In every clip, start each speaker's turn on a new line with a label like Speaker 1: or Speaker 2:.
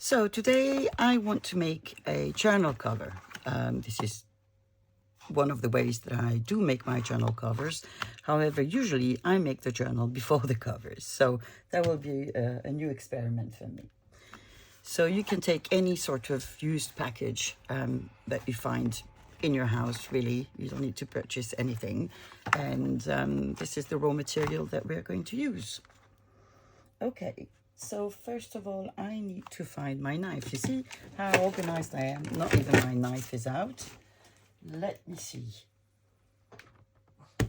Speaker 1: So today I want to make a journal cover. This is one of the ways that I do make my journal covers. However, usually I make the journal before the covers. So that will be a new experiment for me. So you can take any sort of used package that you find in your house, really. You don't need to purchase anything. And this is the raw material that we're going to use. Okay, so first of all, I need to find my knife. You see how organized I am? Not even my knife is out. Let me see.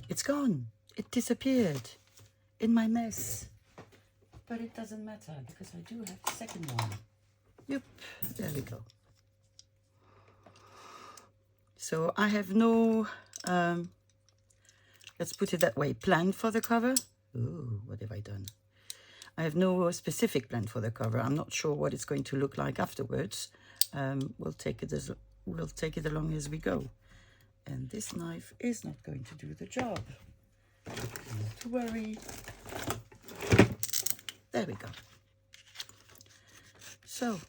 Speaker 1: It's gone. It disappeared in my mess. But it doesn't matter because I do have the second one. Yep, there we go. So I have no, let's put it that way, plan for the cover. Ooh, what have I done? I have no specific plan for the cover. I'm not sure what it's going to look like afterwards. We'll take it along as we go. And this knife is not going to do the job. Not to worry. There we go. So,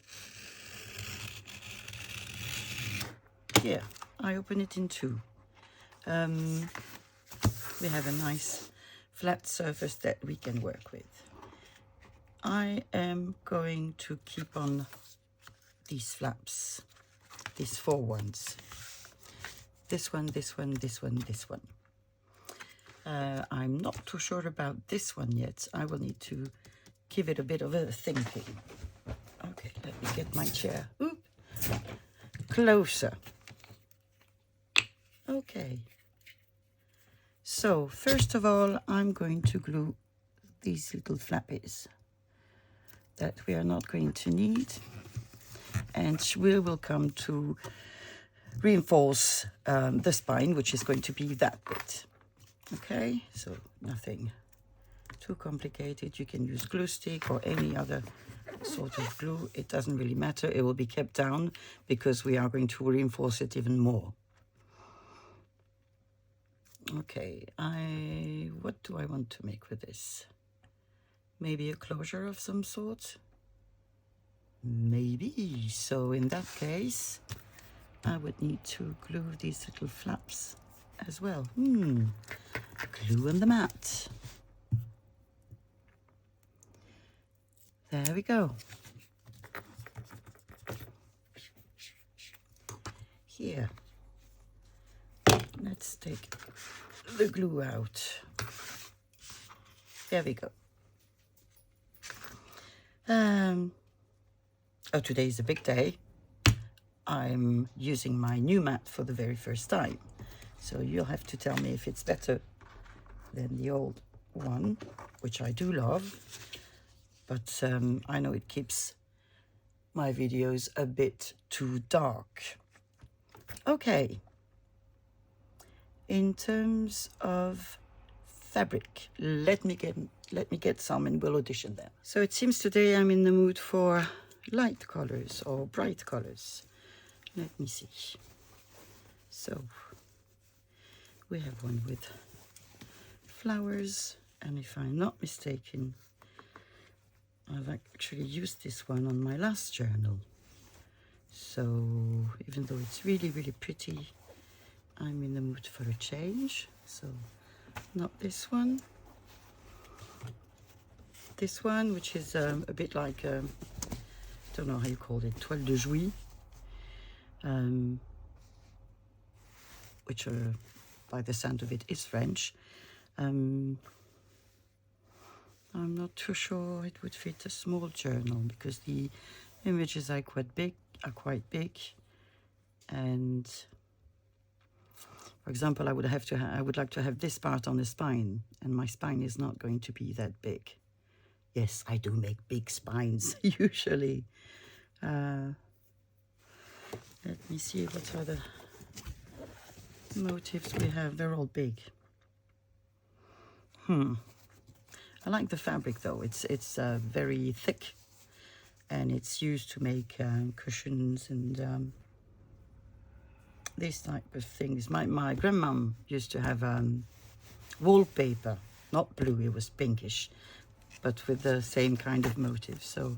Speaker 1: here, I open it in two. We have a nice flat surface that we can work with. I am going to keep on these flaps, these four ones. This one, this one, this one, this one. I'm not too sure about this one yet. I will need to give it a bit of a thinking. Okay, let me get my chair closer. Okay. So, first of all, I'm going to glue these little flappies that we are not going to need, and we will come to reinforce the spine, which is going to be that bit. Okay, so nothing too complicated. You can use glue stick or any other sort of glue. It doesn't really matter. It will be kept down because we are going to reinforce it even more. Okay, what do I want to make with this? Maybe a closure of some sort? Maybe. So in that case, I would need to glue these little flaps as well. Glue on the mat. There we go. Here. Let's take the glue out. There we go. Oh, today is a big day. I'm using my new mat for the very first time. So you'll have to tell me if it's better than the old one, which I do love. But I know it keeps my videos a bit too dark. Okay. In terms of fabric, let me get some and we'll audition them. So it seems today I'm in the mood for light colors or bright colors. Let me see. So we have one with flowers, and if I'm not mistaken, I've actually used this one on my last journal. So even though it's really, really pretty, I'm in the mood for a change. So not this one. This one, which is a bit like, I don't know how you call it, toile de jouy. Which by the sound of it is French. I'm not too sure it would fit a small journal because the images are quite big, and for example, I would like to have this part on the spine, and my spine is not going to be that big. Yes, I do make big spines usually. Let me see what other motifs we have. They're all big. I like the fabric though. It's very thick, and it's used to make cushions and these type of things. My grandmom used to have wallpaper, not blue, it was pinkish, but with the same kind of motif. So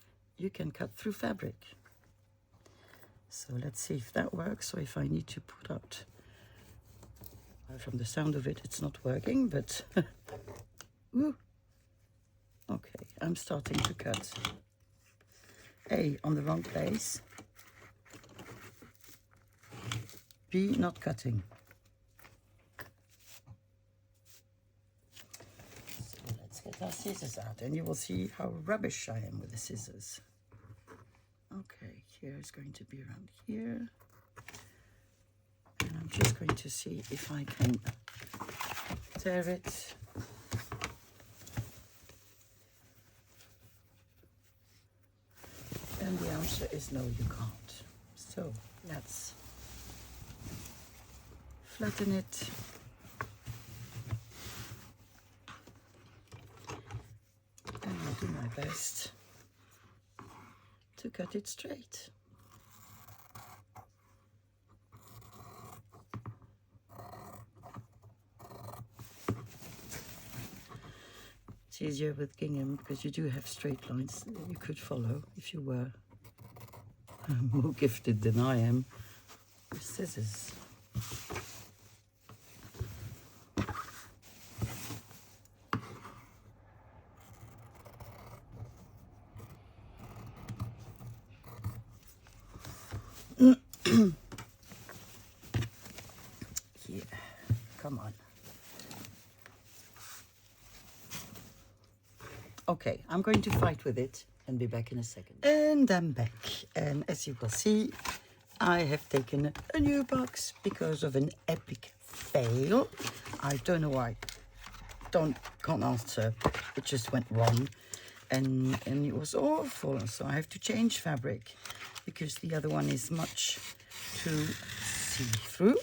Speaker 1: you can cut through fabric. So let's see if that works, or if I need to put out. From the sound of it, it's not working, but ooh. Okay, I'm starting to cut. A, on the wrong place. B, not cutting. So let's get our scissors out, and you will see how rubbish I am with the scissors. Okay, here is going to be around here. And I'm just going to see if I can tear it. And the answer is no, you can't. So let's flatten it. And I'll do my best to cut it straight. It's easier with gingham because you do have straight lines that you could follow if you were more gifted than I am with scissors. Yeah, come on. Okay, I'm going to fight with it and be back in a second. And I'm back. And as you will see, I have taken a new box because of an epic fail. I don't know why. Can't answer. It just went wrong. And it was awful. So I have to change fabric because the other one is much too see-through.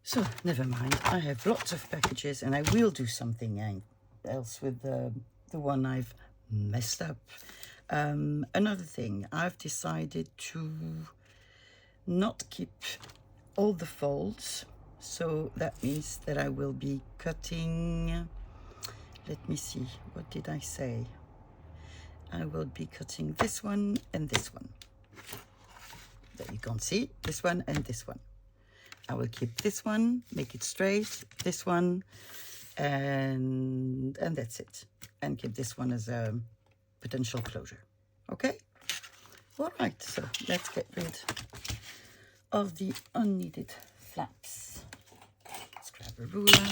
Speaker 1: So never mind. I have lots of packages and I will do something else with the one I've messed up. Another thing, I've decided to not keep all the folds, so that means that I will be cutting, let me see, what did I say? I will be cutting this one and this one that you can't see, this one and this one. I will keep this one, make it straight, this one, and that's it, and keep this one as a potential closure. Okay, all right, so let's get rid of the unneeded flaps. Let's grab a ruler.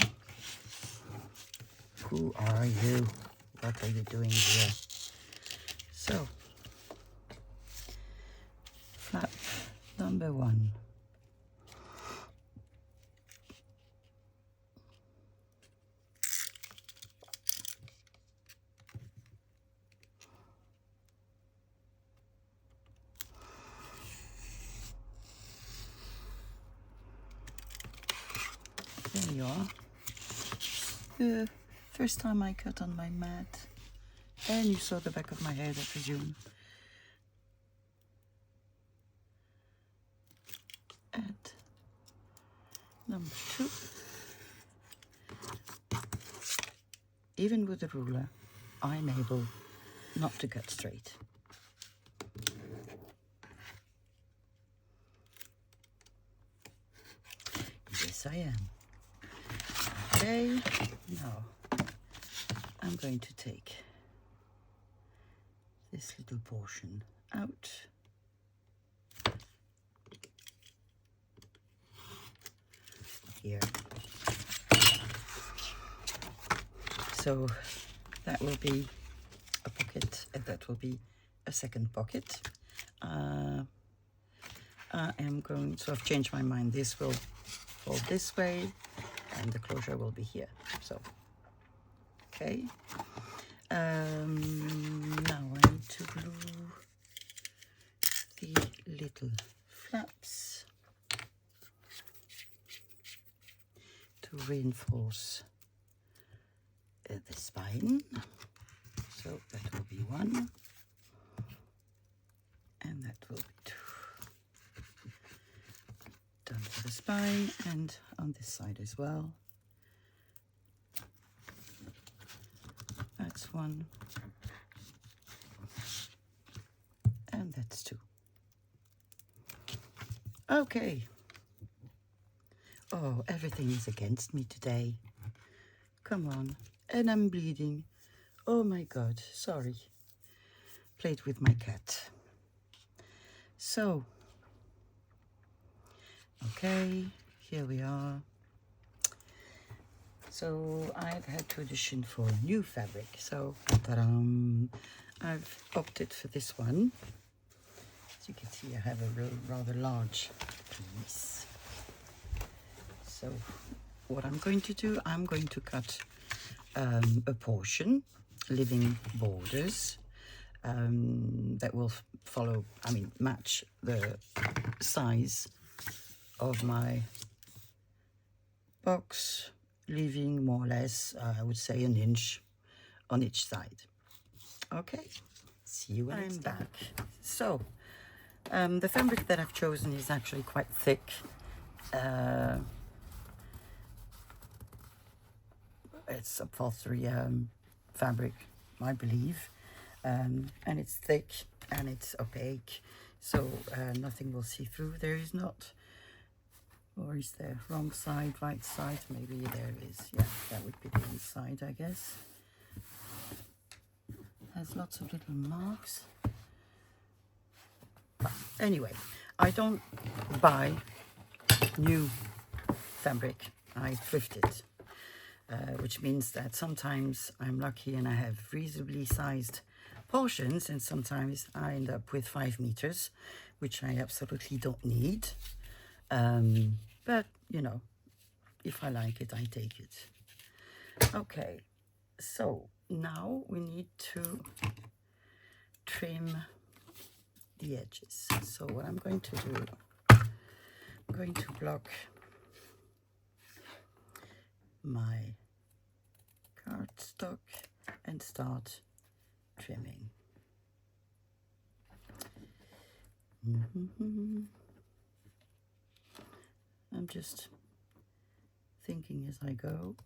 Speaker 1: Who are you? What are you doing here? So flap number 1. There you are. The first time I cut on my mat. And you saw the back of my head, I presume. And number 2. Even with the ruler, I'm able not to cut straight. Yes, I am. Okay, now I'm going to take this little portion out. Here. So that will be a pocket, and that will be a second pocket. I am going, so I've changed my mind. This will fold this way, and the closure will be here. So, okay. Now I need to glue the little flaps to reinforce the spine. So that will be 1, and that will be 2. Done for the spine, and on this side as well. That's 1. Okay. Oh, everything is against me today. Come on. And I'm bleeding. Oh my God, sorry. Played with my cat. So, okay, here we are. So I've had to audition for new fabric. So, ta-da! I've opted for this one. As you can see, I have a rather large piece. So what I'm going to do, I'm going to cut a portion, living borders, that will follow, match the size of my box, leaving more or less, I would say, an inch on each side. Okay, see you when I'm back. So, the fabric that I've chosen is actually quite thick. It's upholstery fabric, I believe, and it's thick and it's opaque, so nothing will see through. There is not, or is there? Wrong side, right side? Maybe there is. Yeah, that would be the inside, I guess. Has lots of little marks. But anyway, I don't buy new fabric. I thrift it. Which means that sometimes I'm lucky and I have reasonably sized portions, and sometimes I end up with 5 meters, which I absolutely don't need. But, you know, if I like it, I take it. Okay, so now we need to trim the edges. So what I'm going to do, I'm going to block my cardstock and start trimming. I'm just thinking as I go.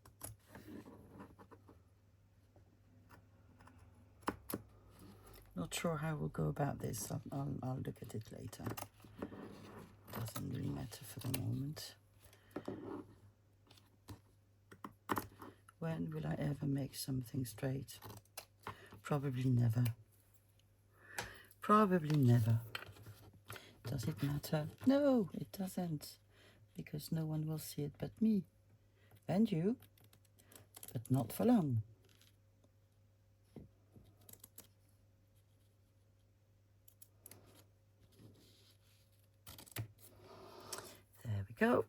Speaker 1: Not sure how we'll go about this. I'll look at it later. Doesn't really matter for the moment. When will I ever make something straight? Probably never. Probably never. Does it matter? No, it doesn't. Because no one will see it but me. And you. But not for long. There we go.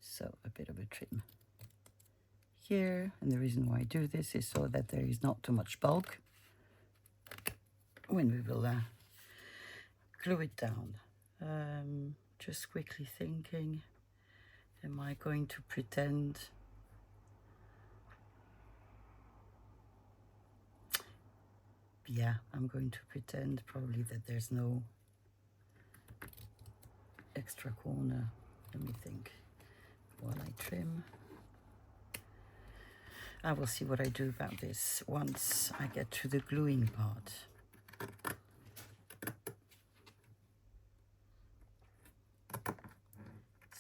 Speaker 1: So a bit of a trim here, and the reason why I do this is so that there is not too much bulk when we will glue it down. Just quickly thinking, am I going to pretend? Yeah, I'm going to pretend probably that there's no extra corner. Let me think. While I trim, I will see what I do about this once I get to the gluing part.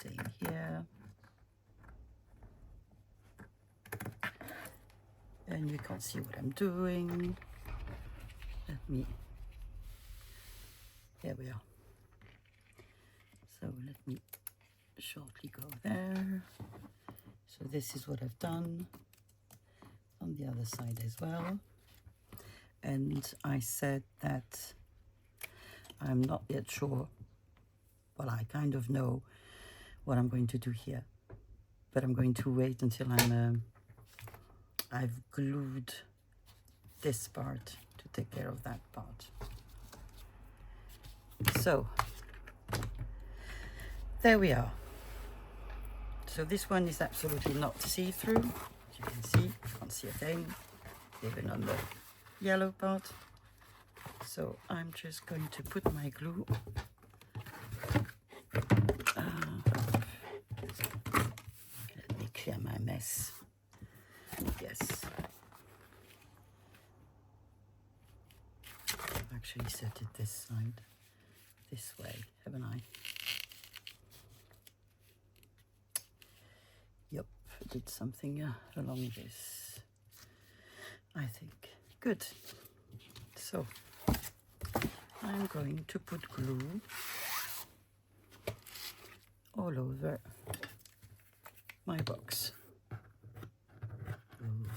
Speaker 1: Same here. And you can't see what I'm doing. Here we are. So let me shortly go there. So this is what I've done on the other side as well. And I said that I'm not yet sure. Well, I kind of know what I'm going to do here, but I'm going to wait until I've glued this part to take care of that part. So there we are. So this one is absolutely not see-through. As you can see, you can't see a thing, even on the yellow part. So I'm just going to put my glue. Let me clear my mess. Yes. I've actually set it this side. this way, haven't I? Yep, I did something along this, I think. Good. So I'm going to put glue all over my box. Ooh,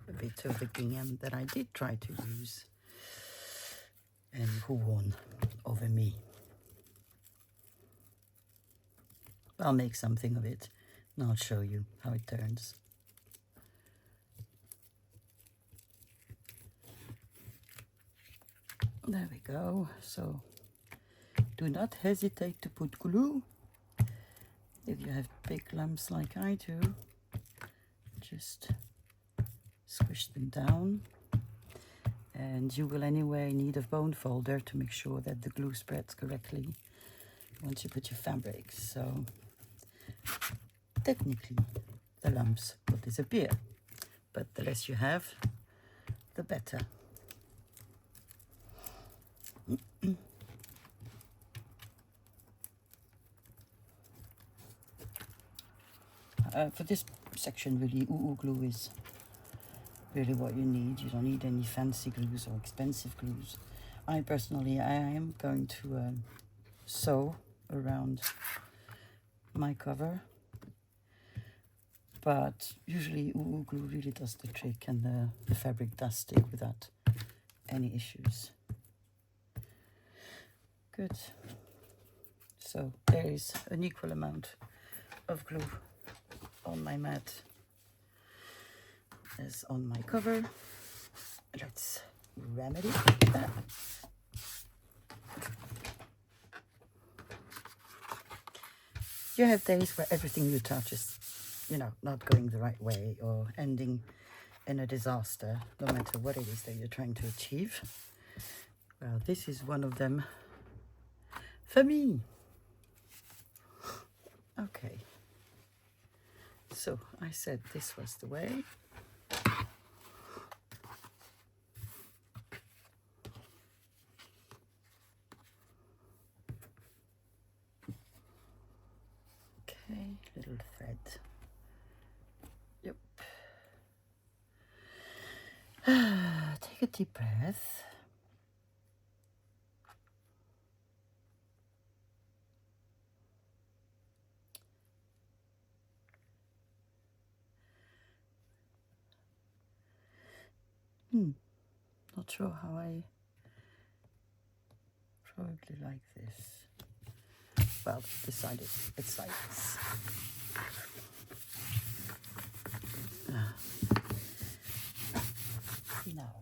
Speaker 1: a bit of the gingham that I did try to use and who won over me. I'll make something of it and I'll show you how it turns. There we go. So do not hesitate to put glue. If you have big lumps like I do, just squish them down. And you will anyway need a bone folder to make sure that the glue spreads correctly once you put your fabric. So technically the lumps will disappear, but the less you have, the better. For this section, really, glue is really what you need. You don't need any fancy glues or expensive glues. I am going to sew around my cover, but usually glue really does the trick, and the fabric does stick without any issues. Good. So there is an equal amount of glue on my mat as on my cover. Let's remedy that. You have days where everything you touch is, not going the right way or ending in a disaster, no matter what it is that you're trying to achieve. Well, this is one of them for me. Okay. So I said this was the way. Okay, little thread. Yep. Take a deep breath. Not sure how I probably like this. Well, decided it's like this. Now,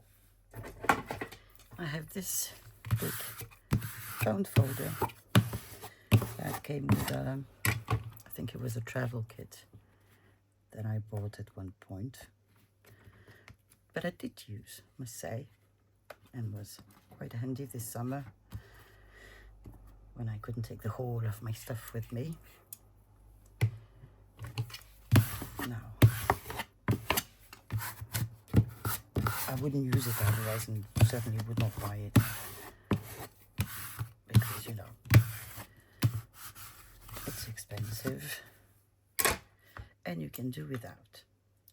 Speaker 1: I have this big round folder that came with I think it was a travel kit that I bought at one point. But I did use, must say, and was quite handy this summer when I couldn't take the whole of my stuff with me. Now, I wouldn't use it otherwise, and certainly would not buy it, because, it's expensive and you can do without.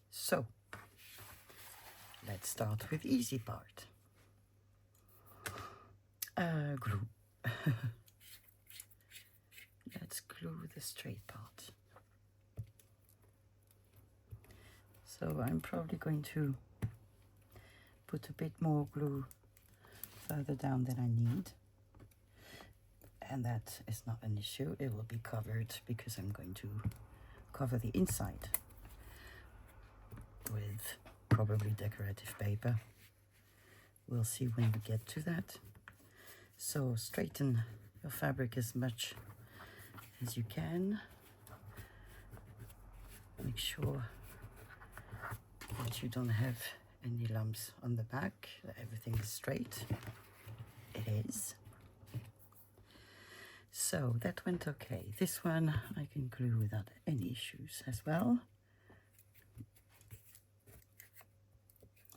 Speaker 1: So, let's start with the easy part. Glue. Let's glue the straight part. So I'm probably going to put a bit more glue further down than I need. And that is not an issue. It will be covered because I'm going to cover the inside with probably decorative paper. We'll see when we get to that. So straighten your fabric as much as you can. Make sure that you don't have any lumps on the back, that everything is straight. It is. So that went okay. This one I can glue without any issues as well.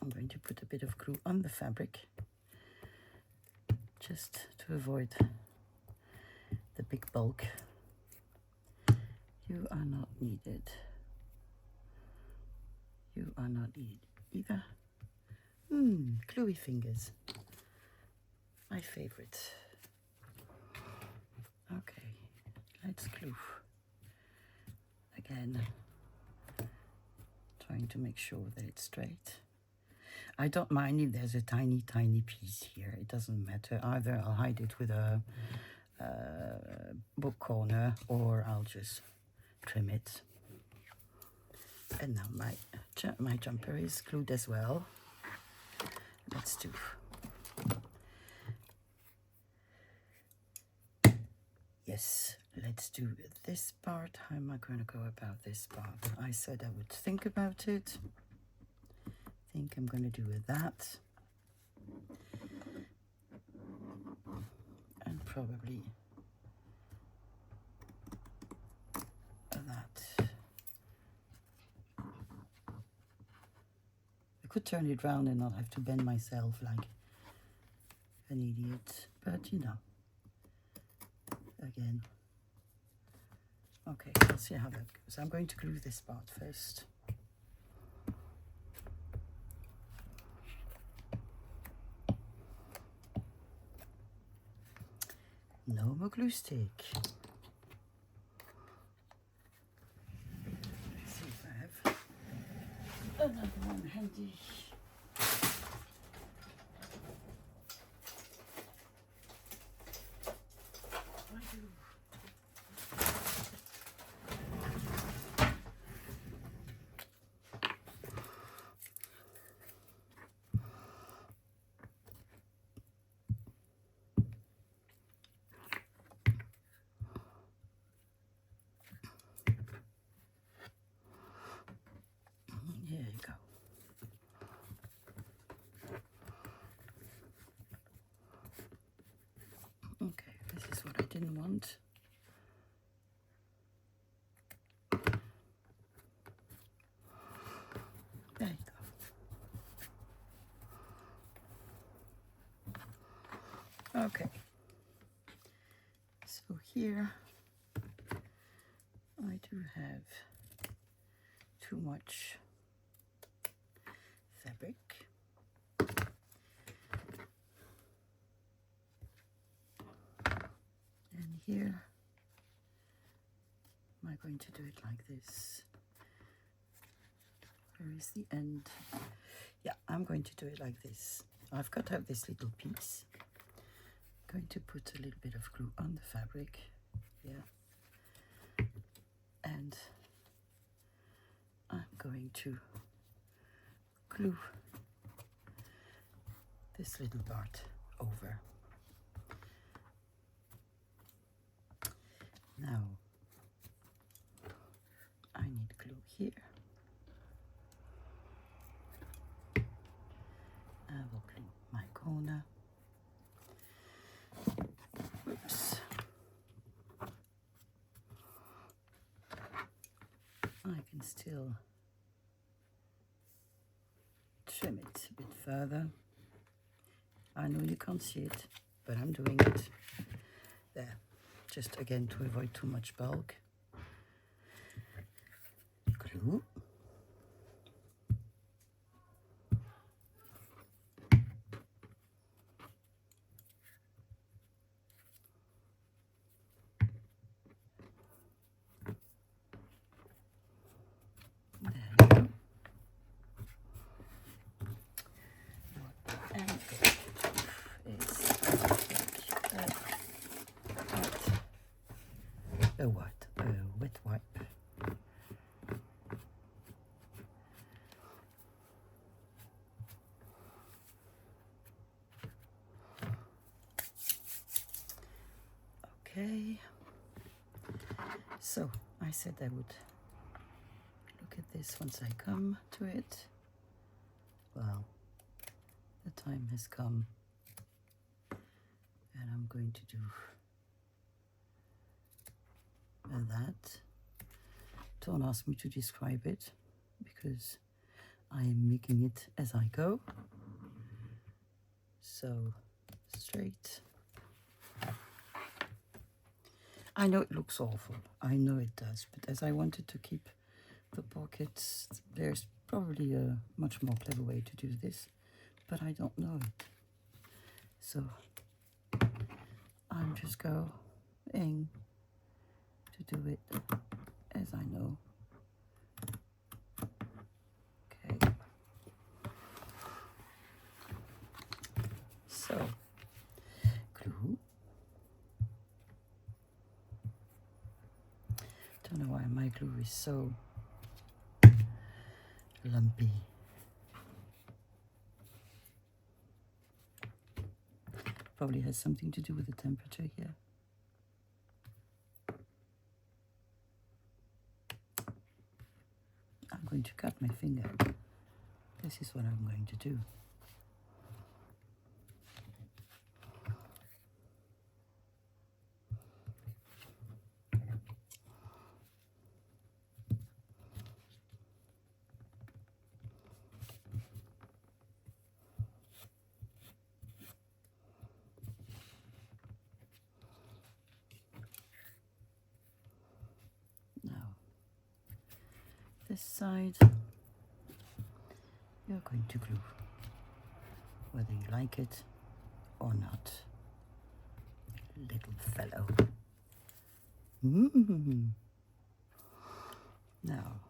Speaker 1: I'm going to put a bit of glue on the fabric just to avoid the big bulk. You are not needed. You are not needed either. Gluey fingers. My favorite. Okay, let's glue. Again, trying to make sure that it's straight. I don't mind if there's a tiny, tiny piece here. It doesn't matter. Either I'll hide it with a book corner, or I'll just trim it. And now my jumper is glued as well. Let's do. Yes, let's do this part. How am I going to go about this part? I said I would think about it. I think I'm going to do that. And probably that. I could turn it round and not have to bend myself like an idiot, but you know, again. Okay, let's see how that goes. I'm going to glue this part first. No more glue stick. Let's see if I have another one handy. I do. Here you go. Okay, this is what I didn't want. There you go. Okay. So here I do have too much fabric. And here, am I going to do it like this? Where is the end? Yeah, I'm going to do it like this. I've cut out this little piece. I'm going to put a little bit of glue on the fabric. Yeah. And I'm going to glue this little part over. Now, I need glue here. I will glue my corner. Oops. I can still trim it a bit further. I know you can't see it, but I'm doing it. There, just again to avoid too much bulk. Glue. There you go. What I'm going to do is a wet wipe. Okay, so I said I would look at this once I come to it. Well, the time has come, and I'm going to do that. Don't ask me to describe it, because I am making it as I go. So straight. I know it looks awful. I know it does. But as I wanted to keep the pockets, there's probably a much more clever way to do this. But I don't know it. So I'm just going to do it as I know. Okay. So, glue. Don't know why my glue is so lumpy. Probably has something to do with the temperature here. I'm going to cut my finger. This is what I'm going to do. Now, this side, you're going to glue, whether you like it or not, little fellow. Now,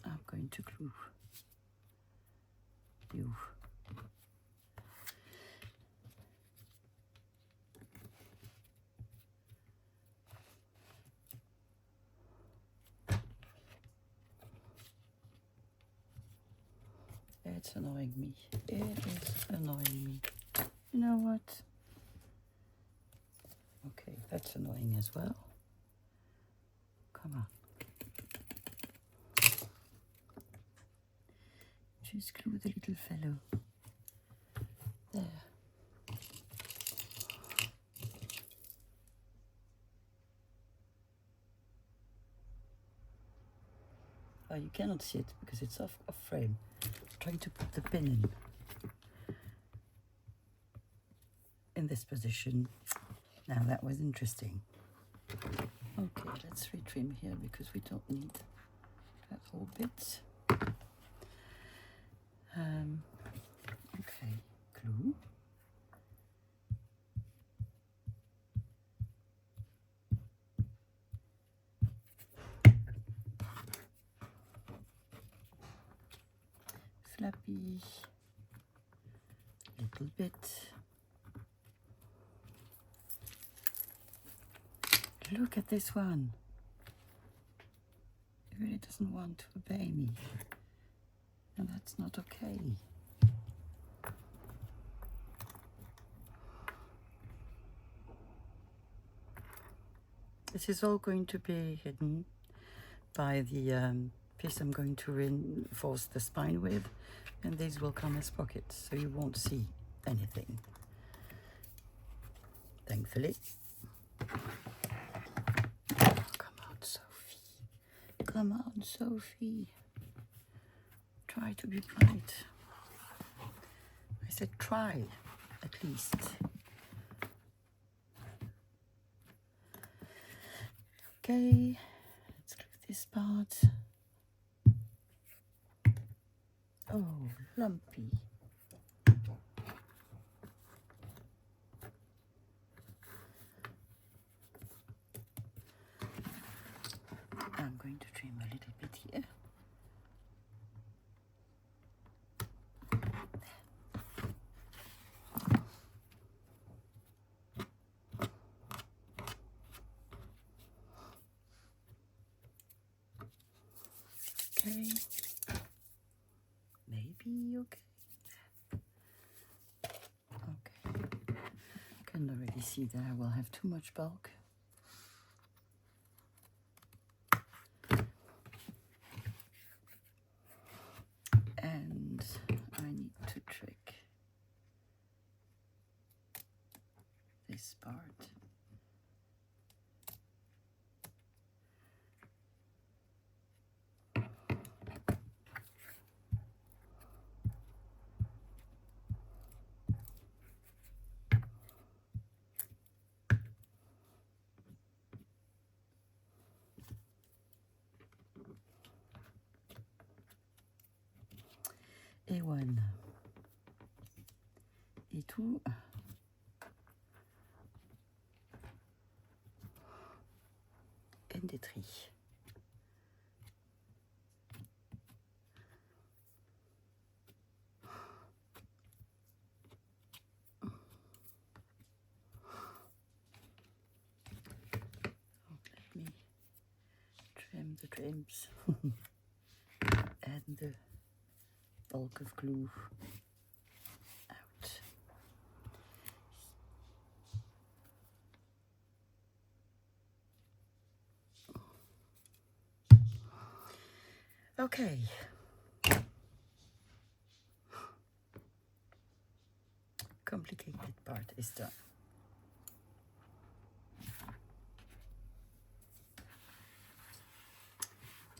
Speaker 1: I'm going to glue you. It's annoying me. It is annoying me. You know what? Okay, that's annoying as well. Come on. Just glue the little fellow. There. Oh, you cannot see it because it's off frame. I'm trying to put the pin in this position. Now that was interesting. Okay, let's retrim here because we don't need that whole bit. Okay, glue. Flappy, little bit. Look at this one. It really doesn't want to obey me. And that's not okay. This is all going to be hidden by the piece I'm going to reinforce the spine with, and these will come as pockets, so you won't see anything. Thankfully. Come on, Sophie. Come on, Sophie. Try to be bright. I said try, at least. Okay, let's glue this part. Oh, lumpy. I'm going to trim a little bit here. Okay. Maybe okay. Okay. I can already see that I will have too much bulk. And I need to trick this part. des one et tout. Et des tris. Let me trim the trims and the bulk of glue out. Okay. Complicated part is done.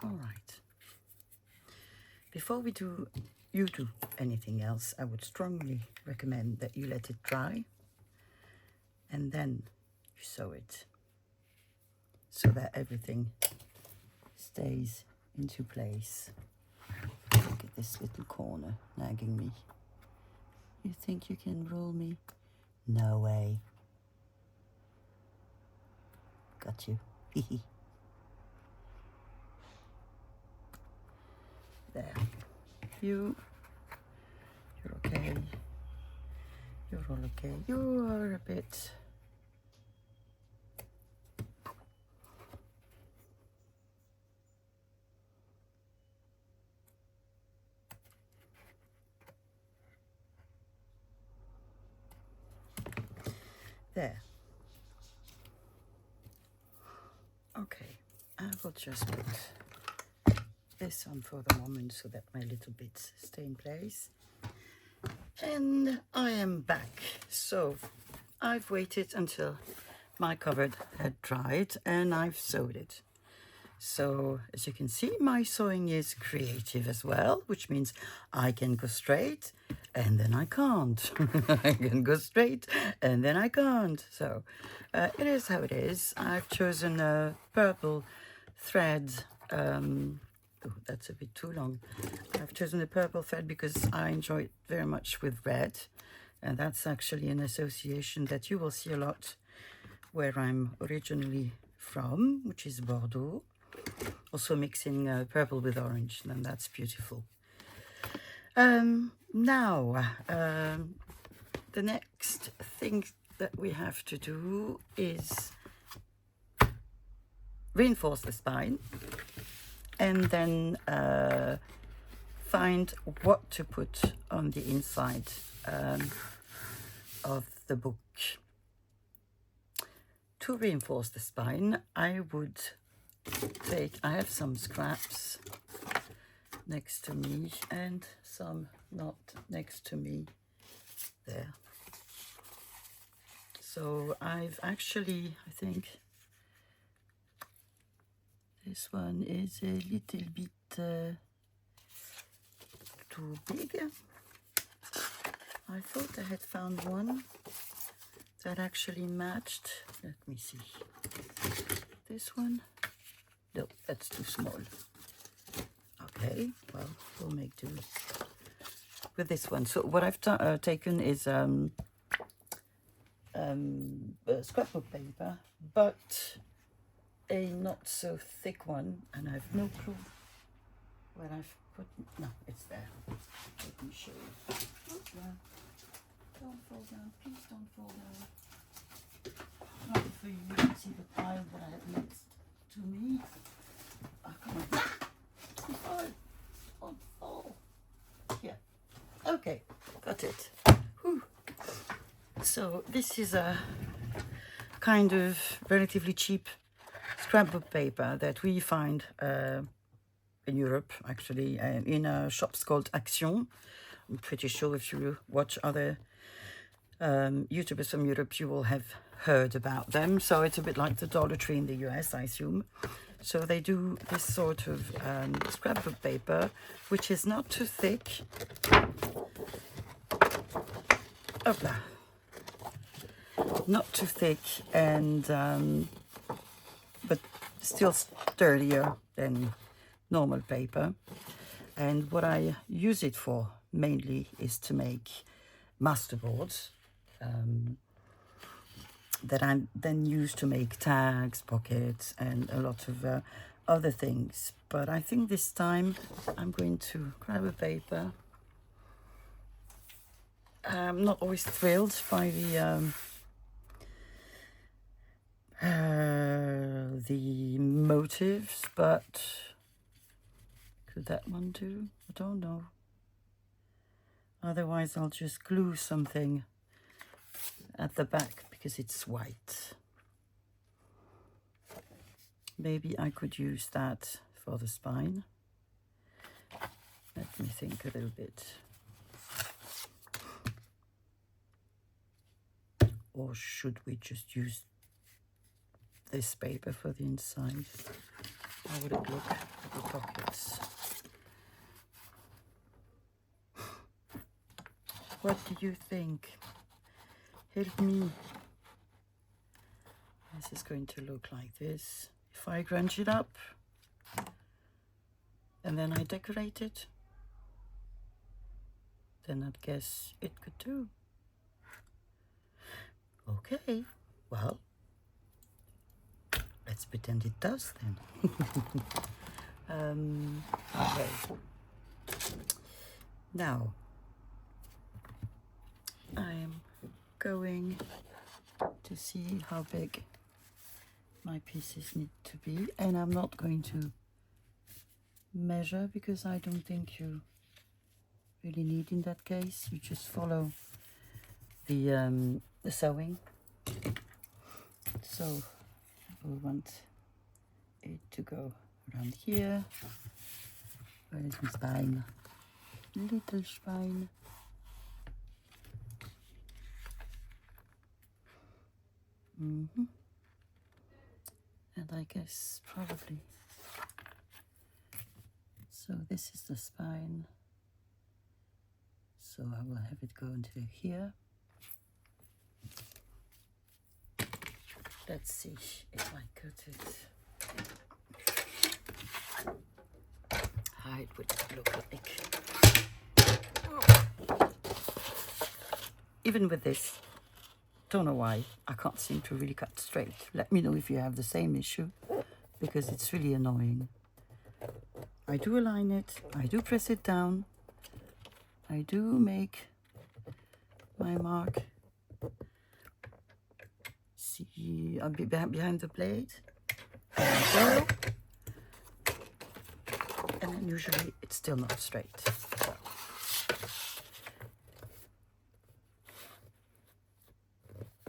Speaker 1: All right. Before you do anything else, I would strongly recommend that you let it dry and then you sew it so that everything stays into place. Look at this little corner nagging me. You think you can rule me? No way. Got you. There. You're okay. You're all okay. You are a bit... There. Okay, I will just put this on for the moment so that my little bits stay in place. And I am back. So I've waited until my cover had dried and I've sewed it. So as you can see, my sewing is creative as well, which means I can go straight and then I can't. I can go straight and then I can't. So it is how it is. I've chosen a purple thread. Oh, that's a bit too long. I've chosen a purple thread because I enjoy it very much with red. And that's actually an association that you will see a lot where I'm originally from, which is Bordeaux. Also mixing purple with orange, and that's beautiful. Now, the next thing that we have to do is reinforce the spine and then find what to put on the inside of the book. To reinforce the spine, I have some scraps next to me and some not next to me there. So I've actually, I think this one is a little bit too big. I thought I had found one that actually matched. Let me see. This one? No, that's too small. Okay, well, we'll make do with this one. So what I've taken is scrapbook paper, but a not so thick one, and I have no clue where I've put. No, it's there. Let me show you. Oh, don't fall down, please don't fall down. Not for you to see the pile that I have next to me. Oh, come on. Don't fall. Here. Okay, got it. Whew. So this is a kind of relatively cheap scrapbook paper that we find in Europe, actually, in shops called Action. I'm pretty sure if you watch other YouTubers from Europe, you will have heard about them. So it's a bit like the Dollar Tree in the US, I assume. So they do this sort of scrapbook paper, which is not too thick. Hopla. Not too thick, and but still sturdier than normal paper. And what I use it for mainly is to make masterboards that I then use to make tags, pockets, and a lot of other things. But I think this time I'm going to grab a paper. I'm not always thrilled by the motives, but could that one do? I don't know. Otherwise I'll just glue something at the back because it's white. Maybe I could use that for the spine. Let me think a little bit. Or should we just use this paper for the inside? How would it look at the pockets? What do you think? Help me. This is going to look like this. If I crunch it up and then I decorate it, then I'd guess it could do. Okay, well, let's pretend it does then. Okay. Now, I am going to see how big my pieces need to be, and I'm not going to measure because I don't think you really need in that case. You just follow the sewing. So we want it to go around here. Where is my spine? Little spine. And I guess probably. So this is the spine. So I will have it go into here. Let's see if I cut it. How it would look like. Even with this, don't know why, I can't seem to really cut straight. Let me know if you have the same issue, because it's really annoying. I do align it, I do press it down, I do make my mark. See, I'll be behind the blade. There we go. And then usually it's still not straight. So.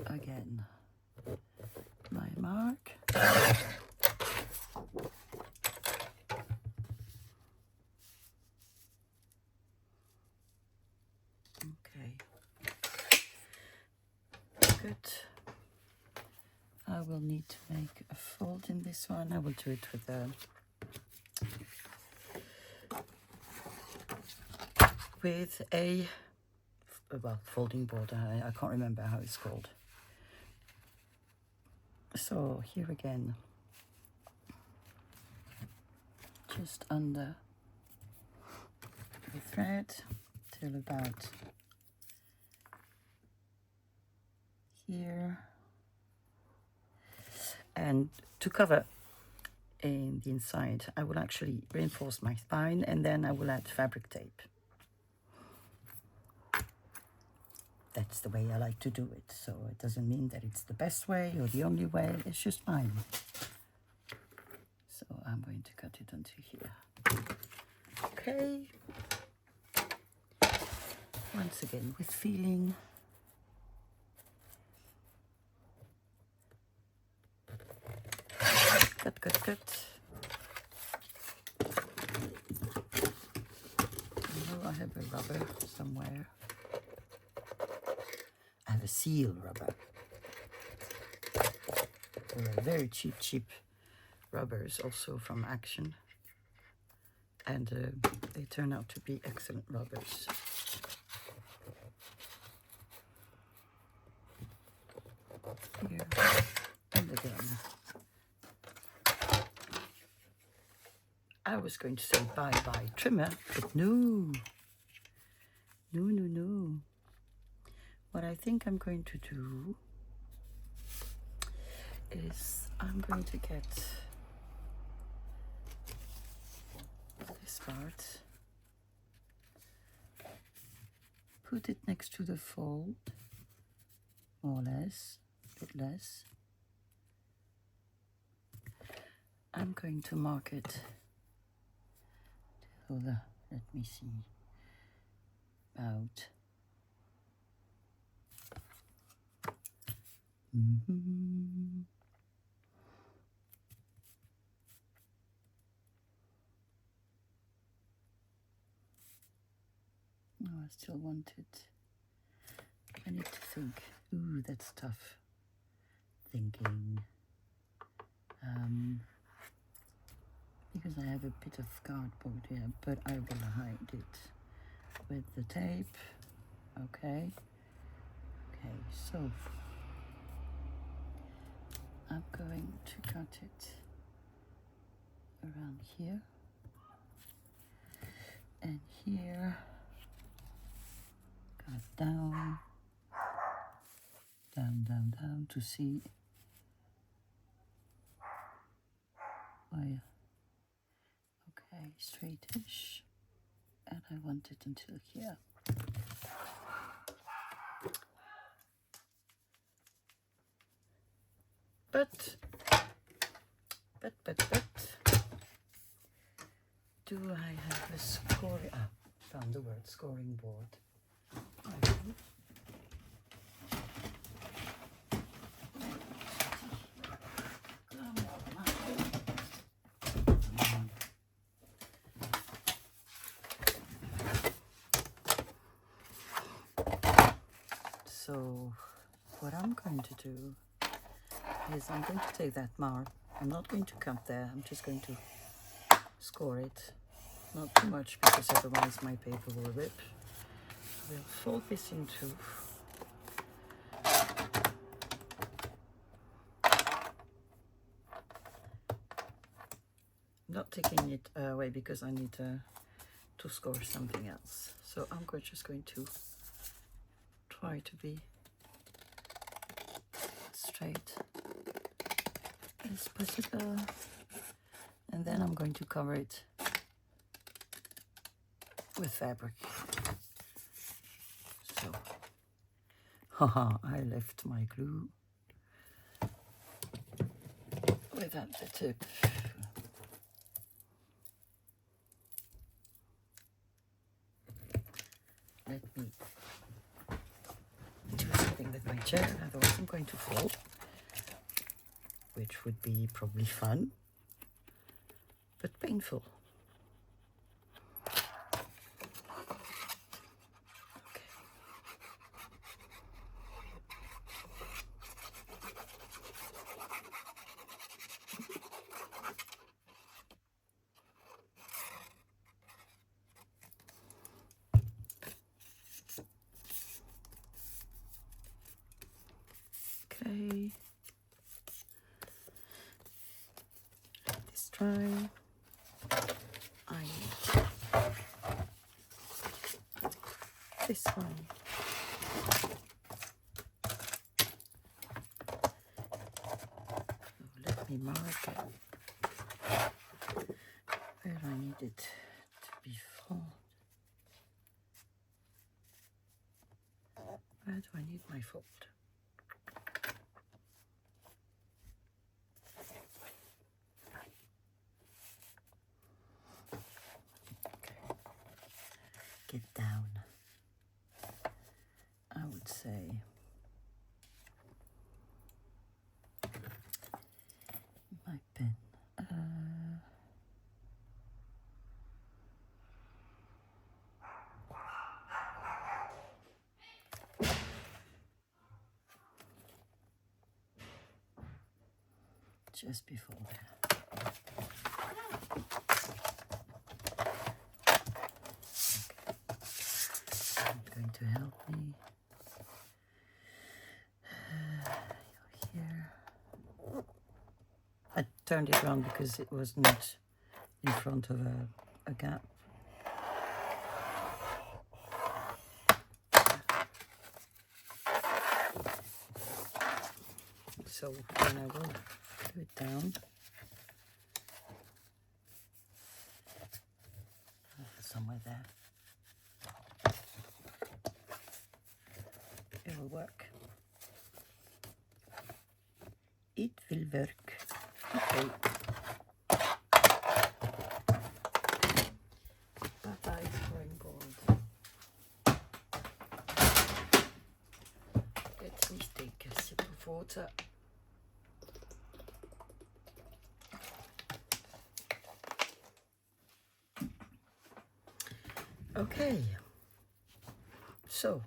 Speaker 1: Again, my mark. Okay. Good. I will need to make a fold in this one. I will do it with a well, folding board. I can't remember how it's called. So here again, just under the thread till about here. And to cover in the inside, I will actually reinforce my spine, and then I will add fabric tape. That's the way I like to do it. So it doesn't mean that it's the best way or the only way. It's just mine. So I'm going to cut it onto here. Okay. Once again, with feeling. Cut, cut, cut. I have a rubber somewhere. I have a seal rubber. There are very cheap rubbers also from Action. And they turn out to be excellent rubbers. Here and again. I was going to say bye-bye trimmer, but no. No, no, no. What I think I'm going to do is I'm going to get this part, put it next to the fold, more or less, a bit less. I'm going to mark it till the, let me see, about Oh, I still want it. I need to think. Ooh, that's tough. Thinking. Because I have a bit of cardboard here, but I will hide it with the tape. Okay. Okay, so I'm going to cut it around here and here. Cut down, down, down, down to see. Oh yeah. Okay, straightish. And I want it until here. But, do I have a scoring? Ah, found the word scoring board. So, what I'm going to do is I'm going to take that mark. I'm not going to cut there. I'm just going to score it. Not too much because otherwise my paper will rip. We'll fold this in two. Not taking it away because I need to score something else. So I'm just going to try to be straight as possible. And then I'm going to cover it with fabric. So, haha, I left my glue without the tip. Let me do something with my chair, otherwise I'm going to fall, which would be probably fun, but painful. Okay, let this dry. I need this one. So let me mark it where I need it to be folded. Where do I need my fold? Get down, I would say. My pen. Just before that. Okay. Going to help me. Here. I turned it around because it was not in front of a gap. So then I will glue it down. Somewhere there. It will work. It will work. Okay. Bye-bye, drawing board. Let me take a sip of water. Okay, so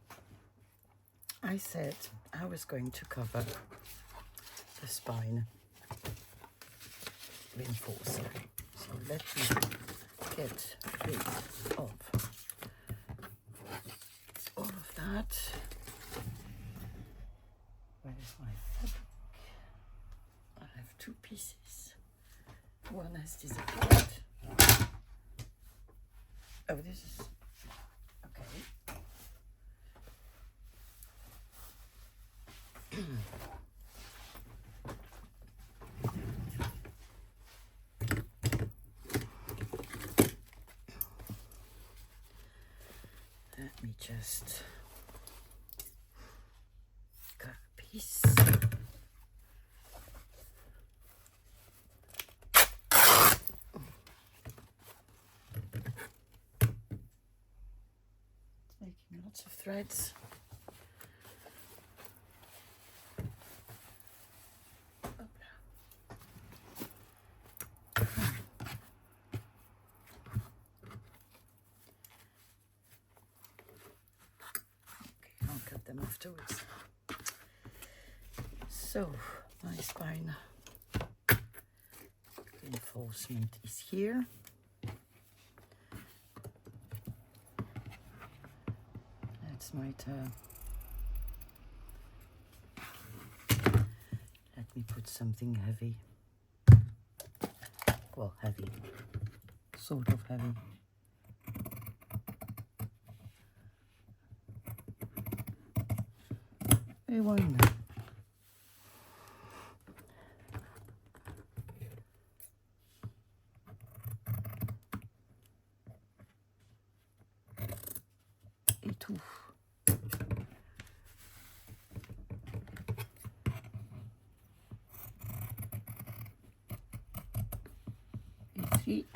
Speaker 1: I said I was going to cover the spine reinforcer. So let me get rid of all of that. Where is my fabric? I have two pieces. One has disappeared. Oh, this is okay. Let me just cut a piece. Making lots of threads. Them afterwards. So my spine reinforcement is here. That's my let me put something heavy. Well, heavy, sort of heavy. Hey, why not? Et tout. Ici.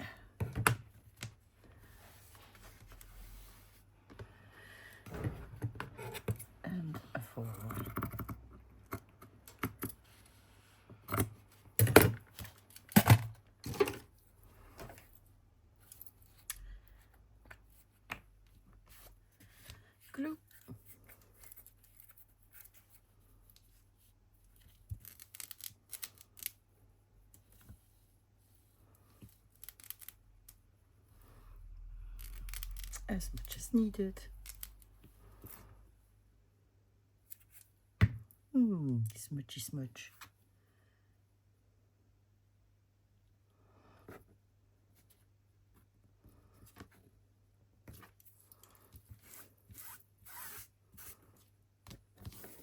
Speaker 1: And a forward. Glue. As much as needed. Smudgy smudge.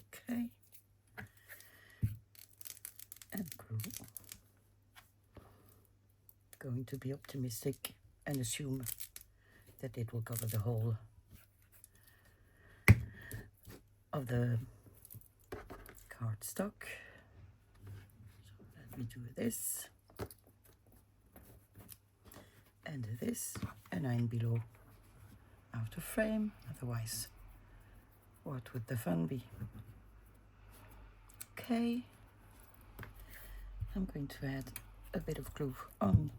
Speaker 1: Okay. And glue. Going to be optimistic and assume that it will cover the whole of the cardstock. So let me do this and this, and I'm below out of frame. Otherwise, what would the fun be? Okay, I'm going to add a bit of glue on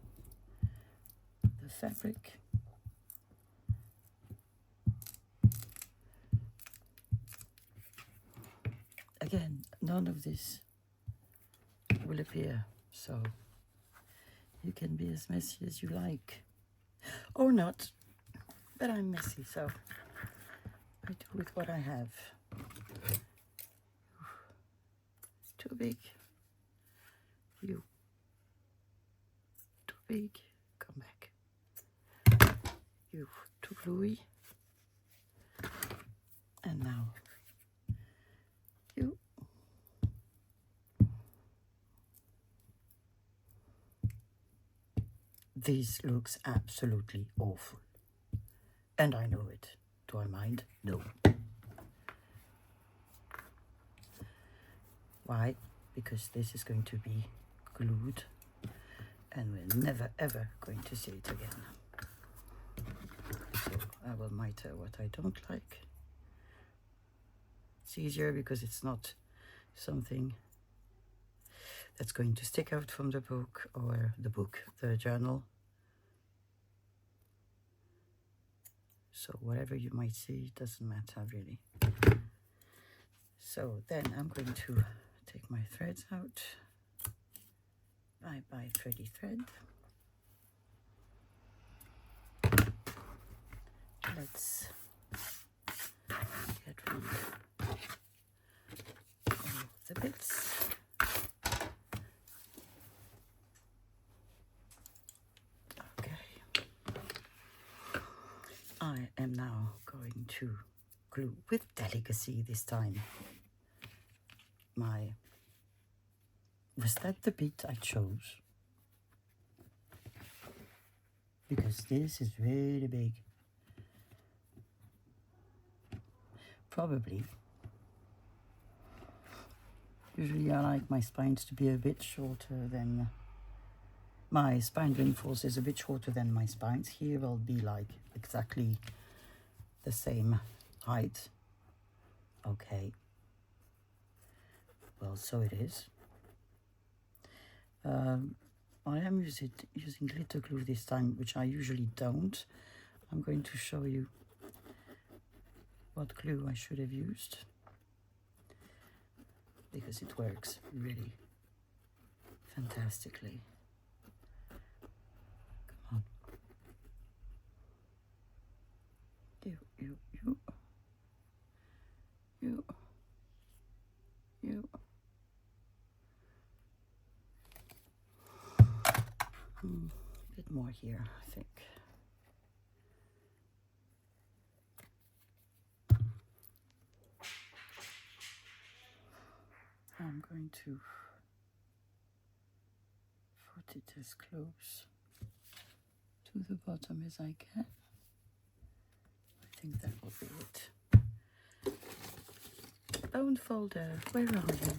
Speaker 1: the fabric. Again, none of this will appear, so you can be as messy as you like. Or not, but I'm messy, so I do with what I have. Too big. You. Too big. Come back. You. Too gluey. And now you. this looks absolutely awful. And I know it. Do I mind? No. Why? Because this is going to be glued and we're never ever going to see it again. So I will mitre what I don't like. It's easier because it's not something that's going to stick out from the book or the journal. So whatever you might see, it doesn't matter really. So then I'm going to take my threads out. Bye bye thready thread. Let's get rid of the bits. Okay. I am now going to glue with delicacy this time. Was that the bit I chose? Because this is really big. Probably. Usually I like my spines to be a bit shorter than... My spine reinforce is a bit shorter than my spines. Here will be like exactly the same height. Okay. Well, so it is. I am using glitter glue this time, which I usually don't. I'm going to show you what glue I should have used, because it works really fantastically. Come on. You. A bit more here, I think. I'm going to put it as close to the bottom as I can. I think that will be it. Bone folder, where are you?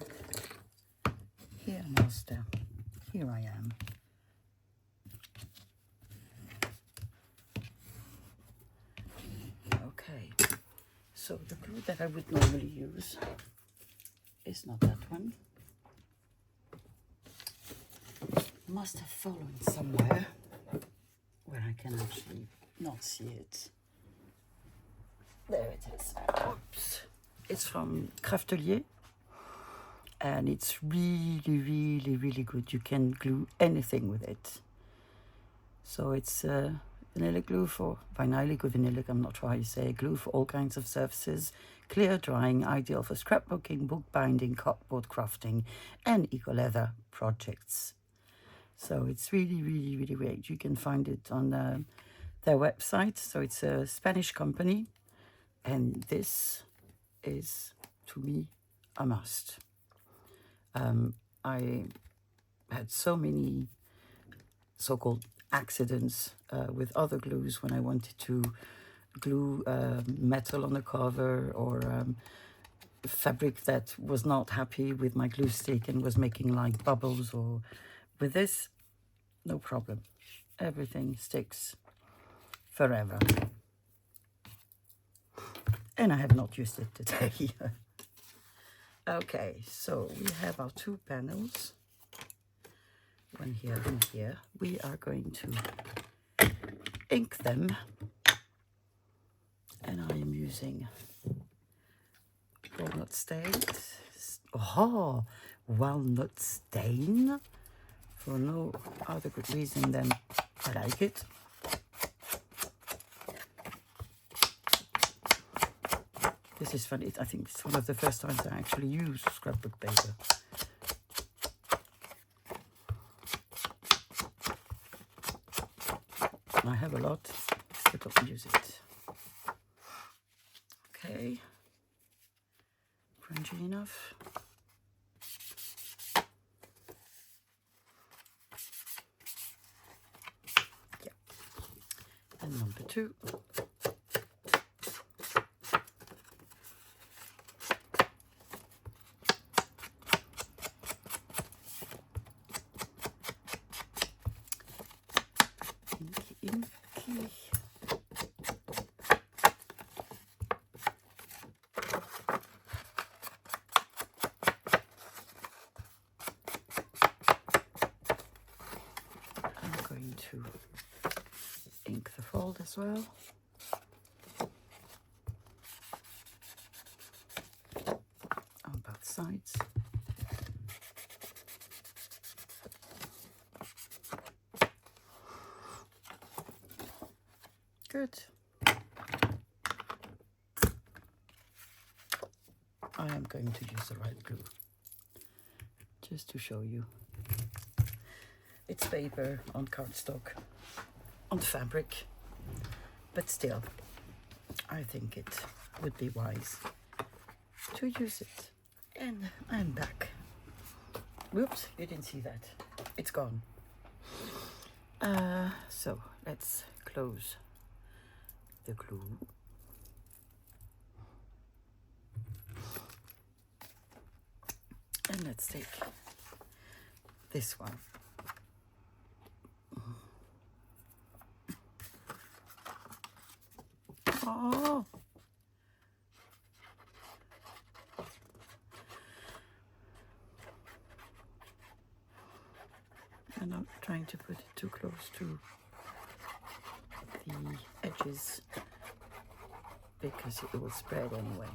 Speaker 1: Here, master. Here I am. Okay, so the glue that I would normally use is not that one. Must have fallen somewhere where I can actually not see it. There it is. Oops. It's from Craftelier, and it's really, really, really good. You can glue anything with it. So it's vinylic glue for vinylic or vinylic, I'm not sure how you say, glue for all kinds of surfaces, clear drying, ideal for scrapbooking, bookbinding, cardboard crafting, and eco leather projects. So it's really, really, really great. You can find it on their website. So it's a Spanish company, and this is, to me, a must. I had so many so-called accidents with other glues when I wanted to glue metal on the cover, or fabric that was not happy with my glue stick and was making like bubbles. Or with this, no problem. Everything sticks forever. And I have not used it today. Okay, so we have our two panels. One here and here. We are going to ink them, and I am using walnut stain. Oh, walnut stain, for no other good reason than I like it. This is funny. I think it's one of the first times I actually use scrapbook paper. I have a lot, still don't use it. Okay, crunchy enough. Number 2. Inky, inky. I'm going to ink the fold as well. On both sides. Good. I am going to use the right glue just to show you. It's paper on cardstock, on fabric, but still, I think it would be wise to use it. And I'm back. Whoops, you didn't see that. It's gone. So let's close the glue. And let's take this one. Oh! I'm not trying to put it too close to the edges because it will spread anyway.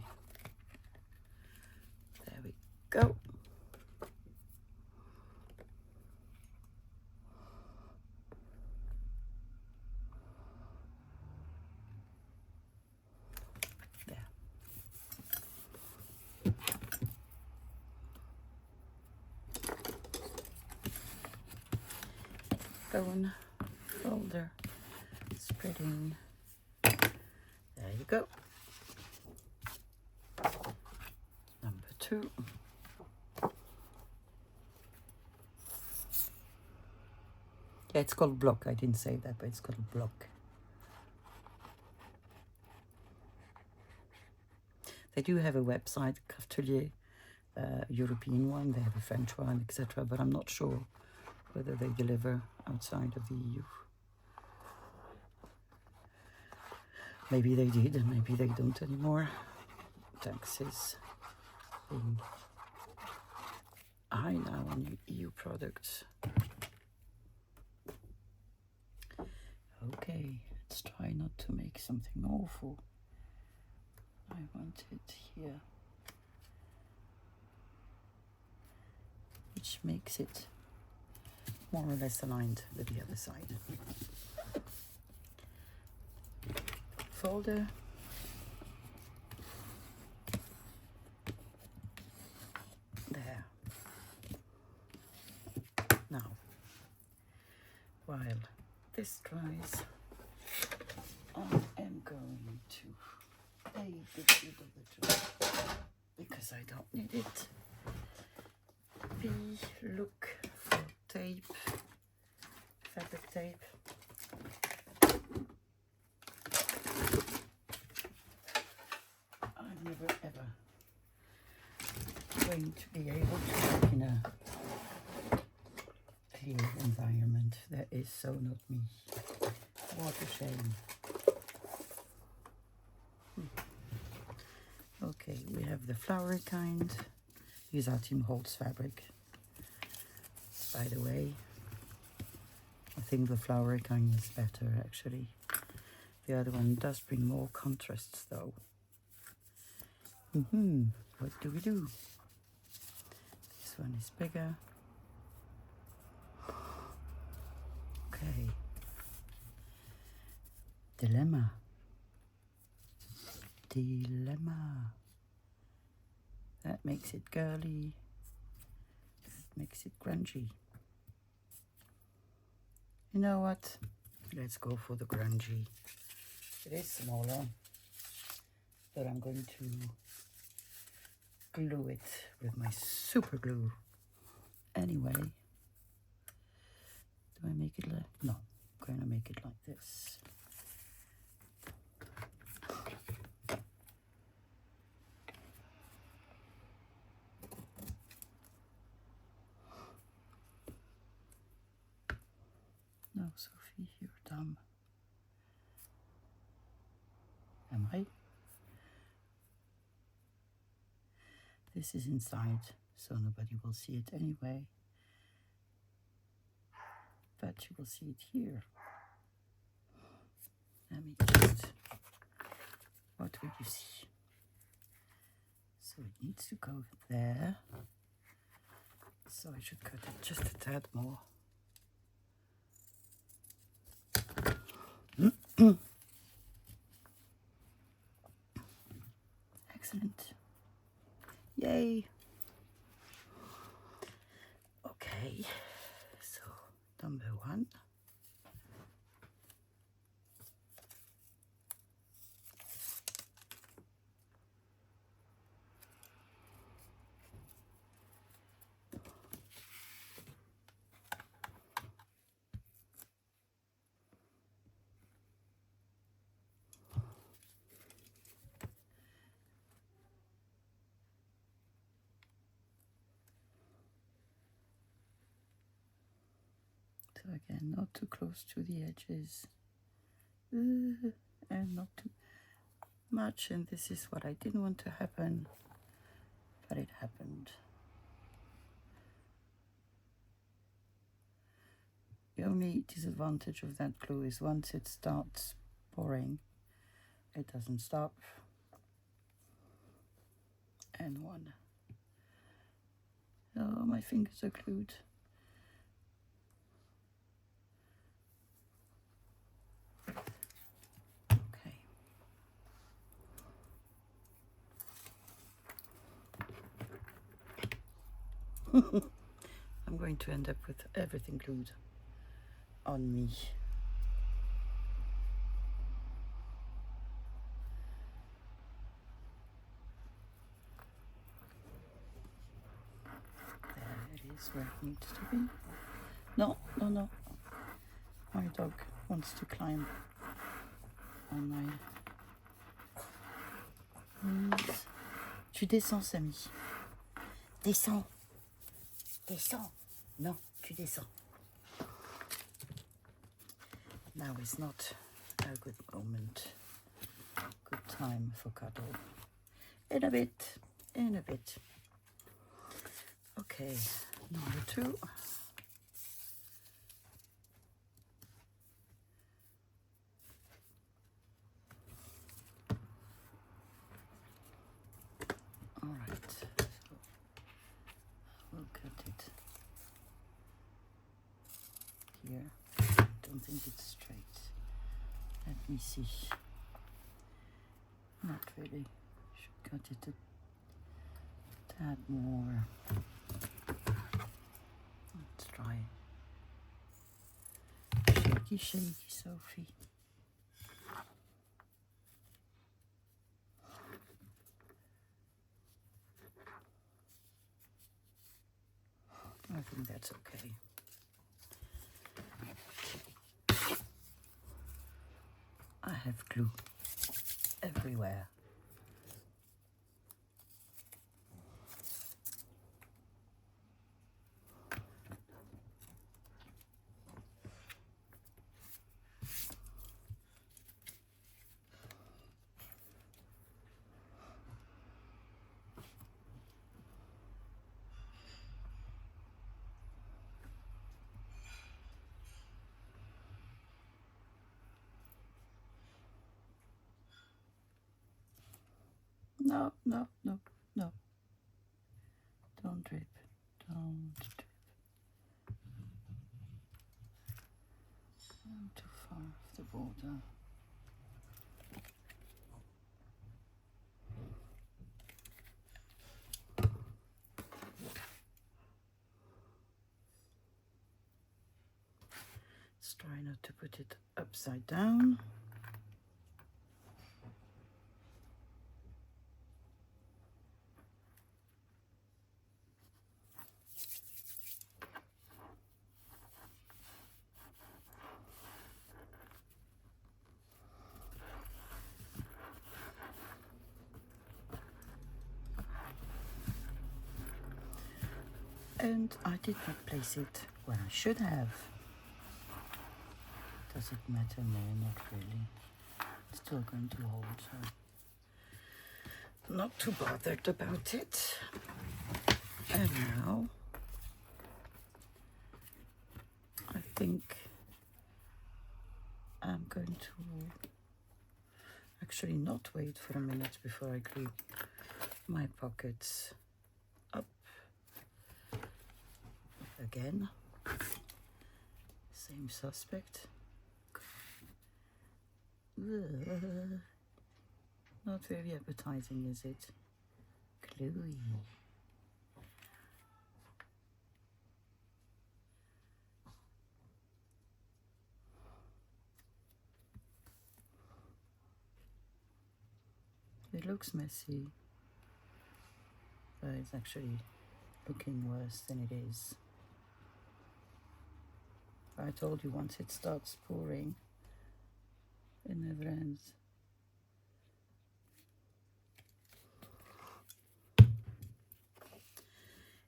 Speaker 1: There we go. There. Bone folder, spreading. There you go. Number 2. Yeah, it's called block. I didn't say that, but it's called block. They do have a website, Cartelier, European one. They have a French one, etc. But I'm not sure whether they deliver outside of the EU. Maybe they did, and maybe they don't anymore. Taxes being high now on EU products. Okay, let's try not to make something awful. I want it here, which makes it more or less aligned with the other side. Folder. There. Now, while this dries, I am going to get rid of the glue because I don't need it. B, look for tape, fabric tape. I'm never ever going to be able to work in a clear environment. That is so not me. What a shame. Okay, we have the flowery kind. Use our Team Holtz fabric. By the way, I think the flowery kind is better actually. The other one does bring more contrasts though. What do we do? This one is bigger. Okay. Dilemma. That makes it girly. That makes it grungy. You know what? Let's go for the grungy. It is smaller, but I'm going to glue it with my super glue. Anyway, do I make it like, no, I'm going to make it like this. dumb. Am I? This is inside, so nobody will see it anyway. But you will see it here. Let me just, what will you see? So it needs to go there. So I should cut it just a tad more. Excellent. Yay. Okay, so number one. So again, not too close to the edges and not too much, and this is what I didn't want to happen, but it happened. The only disadvantage of that glue is once it starts pouring, it doesn't stop. And one. Oh, my fingers are glued. Okay. I'm going to end up with everything glued on me. There it is where it needs to be. No, no, no. My dog wants to climb on my knees. Tu descends, Samy. Descends. Descends. Non, tu descends. Now is not a good moment. Good time for cuddle. In a bit. In a bit. Okay, number two. All right, so we'll cut it here. Don't think it's straight. Let me see. Not really. Should cut it a tad more. Let's try. Shaky, shaky, Sophie. I think that's okay. I have glue everywhere. No, no, no, no. Don't drip. Don't drip. I'm too far off the border. Let's try not to put it upside down. And I did not place it where I should have. Does it matter? No, not really. Still going to hold her. Not too bothered about it. And now I think I'm going to actually not wait for a minute before I glue my pockets up again. Same suspect. Ugh. Not very appetizing, is it? Gluey. It looks messy, but it's actually looking worse than it is. I told you, once it starts pouring, it never ends.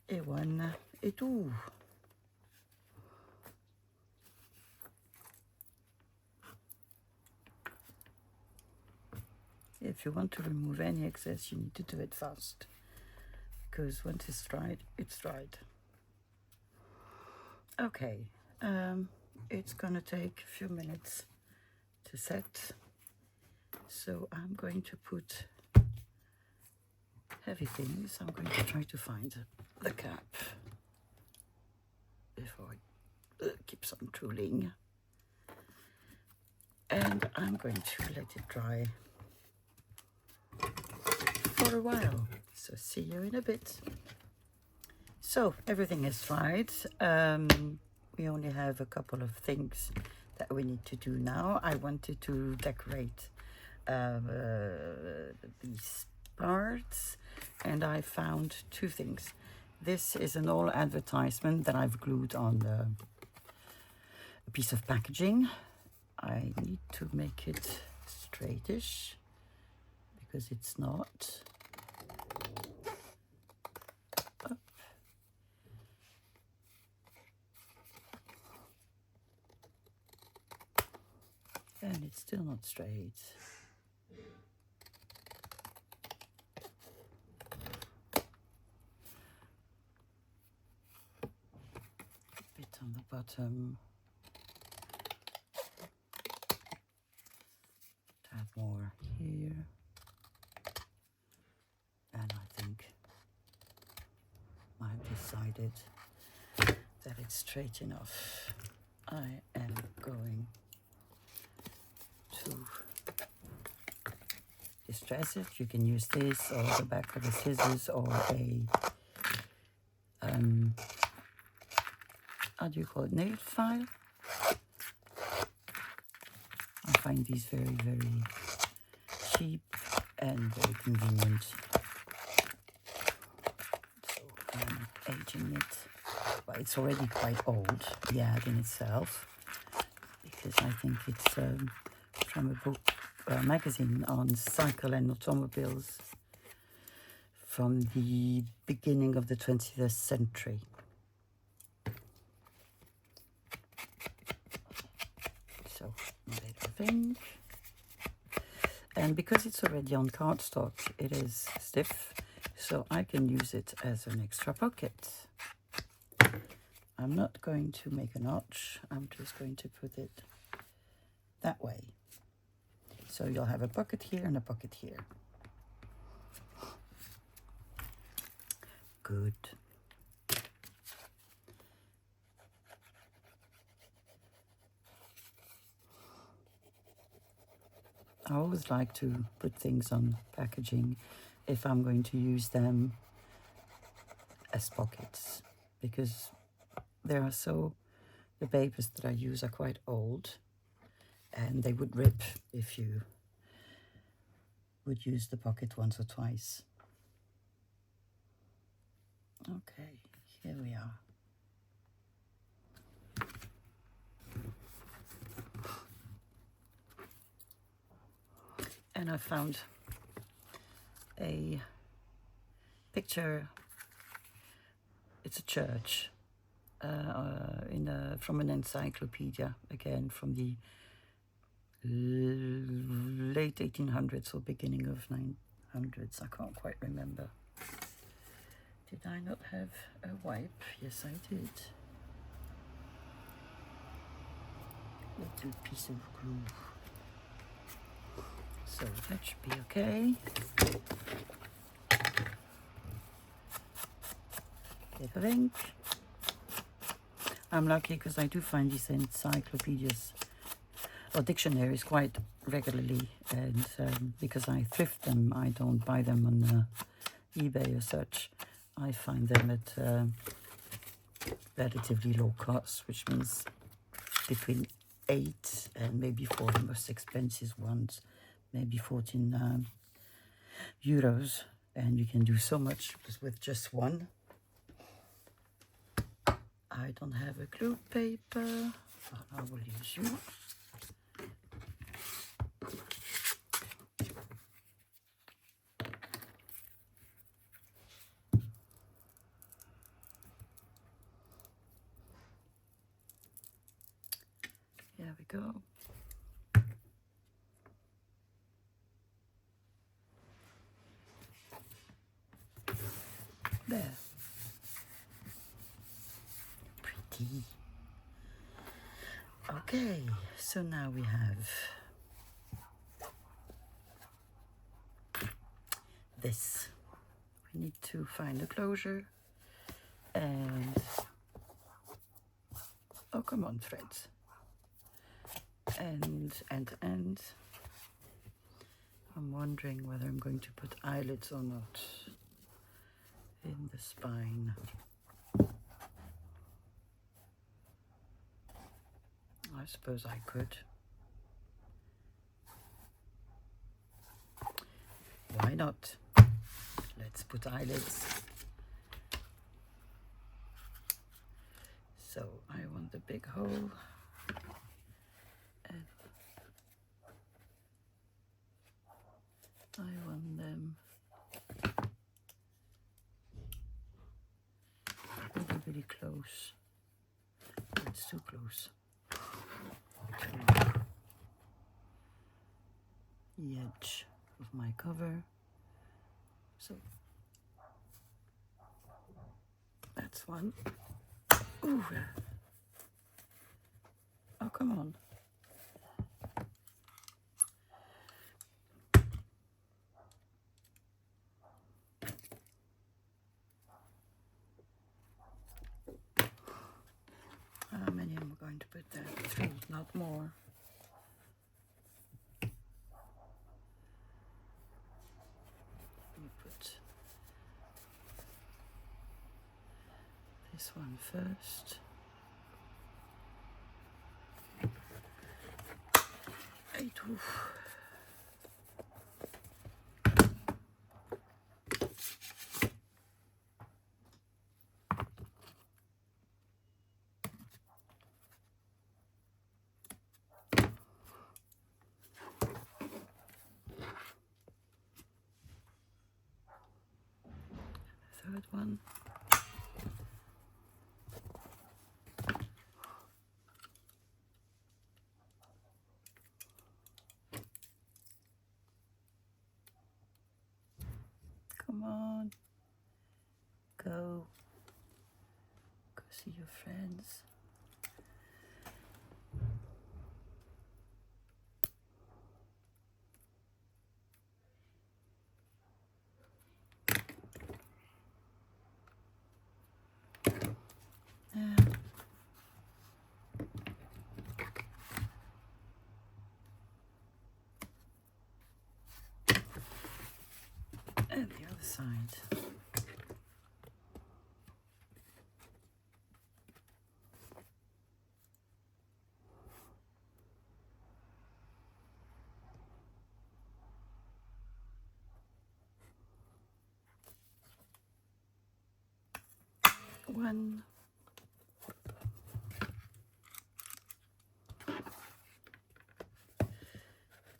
Speaker 1: E one, e two. If you want to remove any excess, you need to do it fast, because once it's dried, it's dried. Okay, it's gonna take a few minutes to set, so I'm going to put heavy things. I'm going to try to find the cap before it keeps on drooling, and I'm going to let it dry for a while. So see you in a bit. So everything is dried. We only have a couple of things that we need to do now. I wanted to decorate these parts, and I found two things. This is an old advertisement that I've glued on a piece of packaging. I need to make it straightish because it's not. Up. And it's still not straight. A bit on the bottom. Add more here. And I think I've decided that it's straight enough. I am going to distress it. You can use this or the back of the scissors or a how do you call it, nail file. I find these very, very cheap and very convenient. So I'm aging it. Well, it's already quite old, the ad in itself, because I think it's from a book, magazine on cycle and automobiles from the beginning of the 20th century. So, I think. And because it's already on cardstock, it is stiff, so I can use it as an extra pocket. I'm not going to make a notch, I'm just going to put it that way. So you'll have a pocket here and a pocket here. Good. I always like to put things on packaging if I'm going to use them as pockets, because the papers that I use are quite old and they would rip if you would use the pocket once or twice. Okay, here we are. And I found a picture. It's a church from an encyclopedia, again from the late 1800s or beginning of 900s. I can't quite remember. Did I not have a wipe? Yes, I did. Little piece of glue. So that should be okay. Bit of ink. I'm lucky because I do find these encyclopedias or dictionaries quite regularly, and because I thrift them, I don't buy them on eBay or such. I find them at relatively low cost, which means between 8 and maybe 4 the most expensive ones, maybe 14 euros, and you can do so much with just one. I don't have a glue paper, but I will use you. There we go. There. Pretty. Okay, so now we have this. We need to find a closure and, oh come on threads, and I'm wondering whether I'm going to put eyelets or not in the spine. I suppose I could. Why not? Let's put eyelets. So I want a big hole. And I want them really, really close. It's too close to the edge of my cover. So that's one. Ooh. Oh, come on. How many am I going to put there? 3, not more. Let me put this one first. 8. Oof. Third one. Come on. Go. Go see your friends. And the other side. One.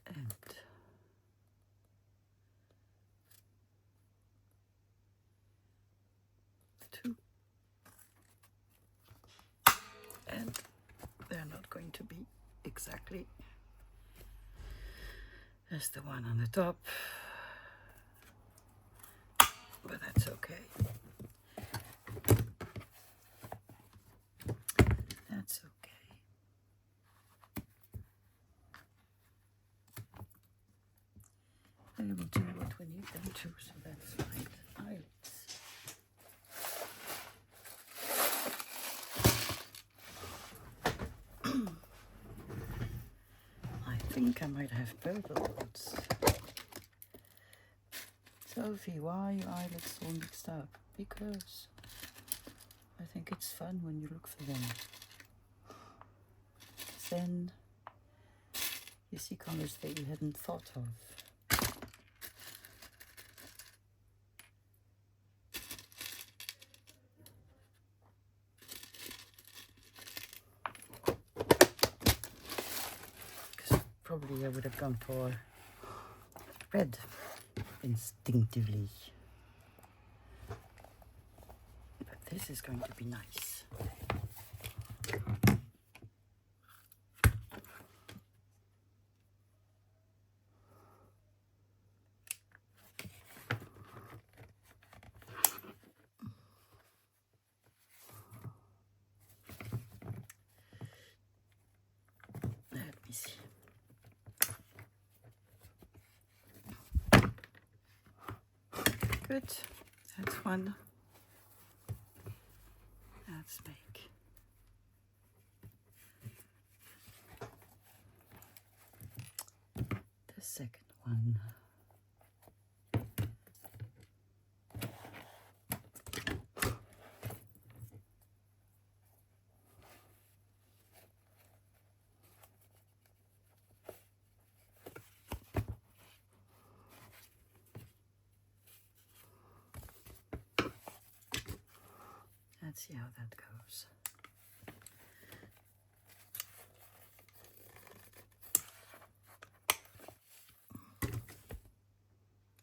Speaker 1: And 2. going to be exactly as the one on the top, but that's okay. That's okay. They will do what we need them to, so that's fine. I think I might have purple ones. Sophie, why are your eyelids so mixed up? Because I think it's fun when you look for them. Then you see colors that you hadn't thought of. Because probably I would have gone for red instinctively. But this is going to be nice. Let me see. Good. That's one. Let's make the second one. Let's see how that goes.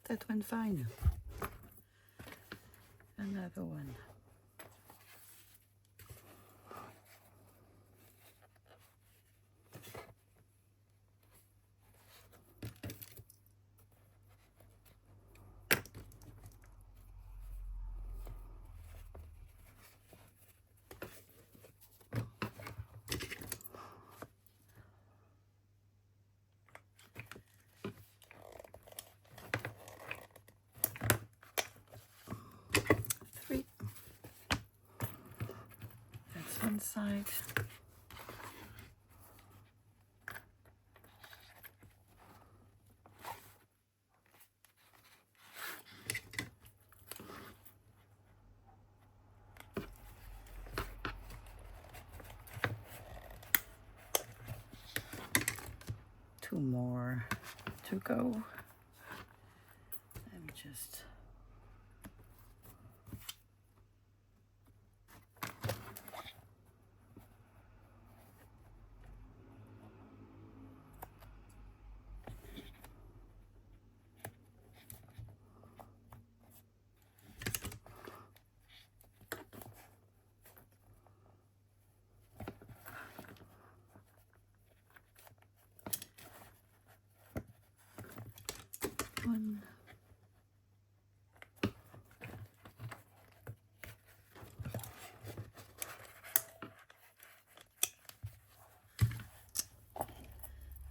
Speaker 1: That went fine. Another one. Three. That's one side. Two more to go. Let me just one.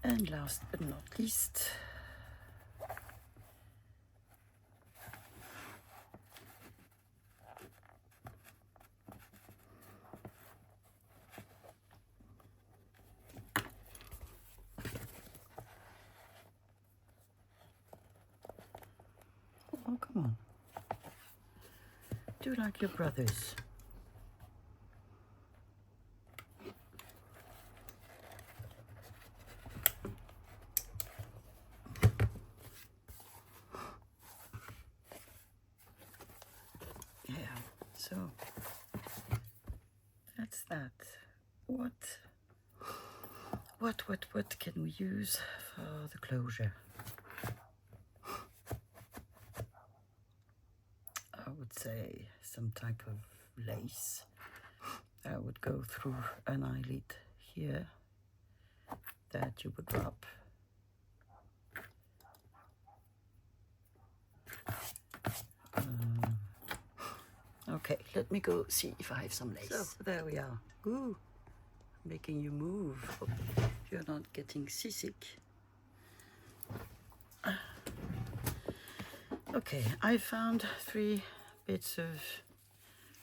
Speaker 1: And last but not least, oh, come on. Do like your brothers. Yeah, so that's that. What can we use for the closure? I would say some type of lace. I would go through an eyelid here that you would rub. Okay, let me go see if I have some lace. So there we are. Ooh, making you move. Hope you're not getting seasick. Okay, I found 3 bits of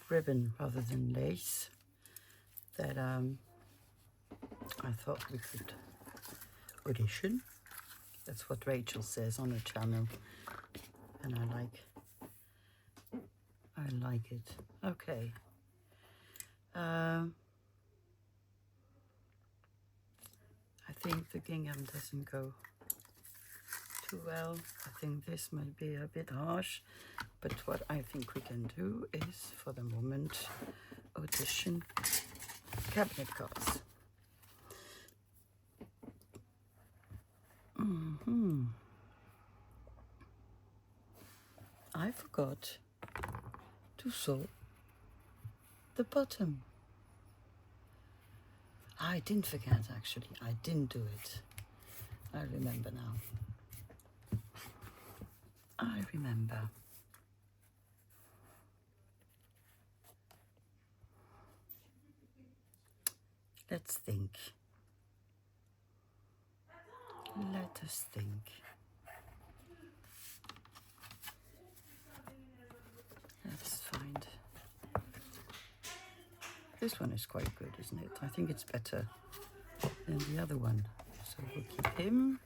Speaker 1: ribbon rather than lace that I thought we could audition. That's what Rachel says on her channel, and I like it. Okay. I think the gingham doesn't go too well. I think this might be a bit harsh, but what I think we can do is, for the moment, audition cabinet cards. I forgot to sew the bottom. I didn't forget, actually. I didn't do it. I remember now. I remember. Let's think. Let us think. Let's find. This one is quite good, isn't it? I think it's better than the other one. So we'll keep him.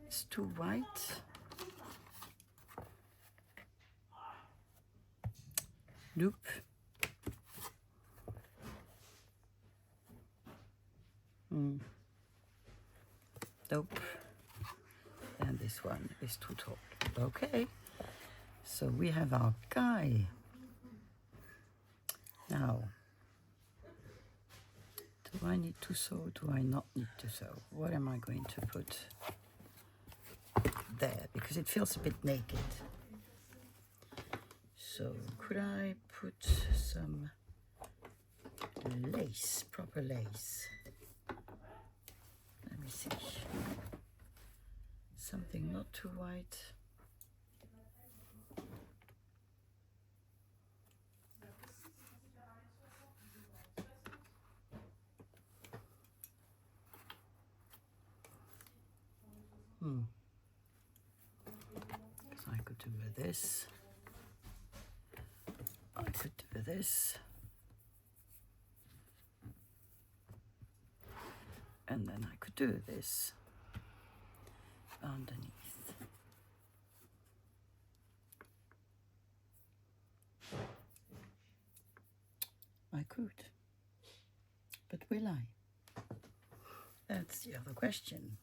Speaker 1: It's too white. Nope. Nope. And this one is too tall. Okay. So we have our guy. Now, do I need to sew? Do I not need to sew? What am I going to put there? Because it feels a bit naked. So could I put some lace, proper lace? Let me see. Something not too white. So I could do with this. I could do this. And then I could do this underneath. I could. But will I? That's the other question.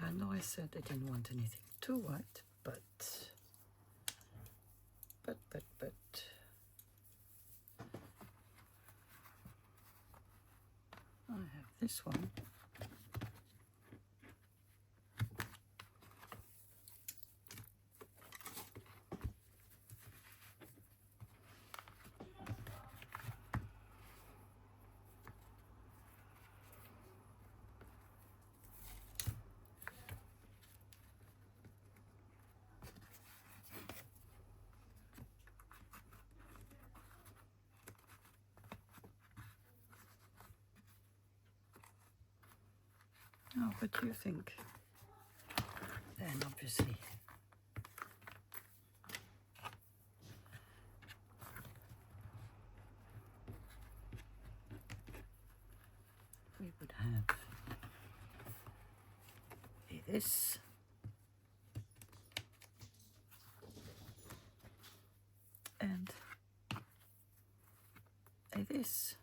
Speaker 1: I know I said I didn't want anything too white, but I have this one. Oh, what do you think? Then obviously we would have this. And this.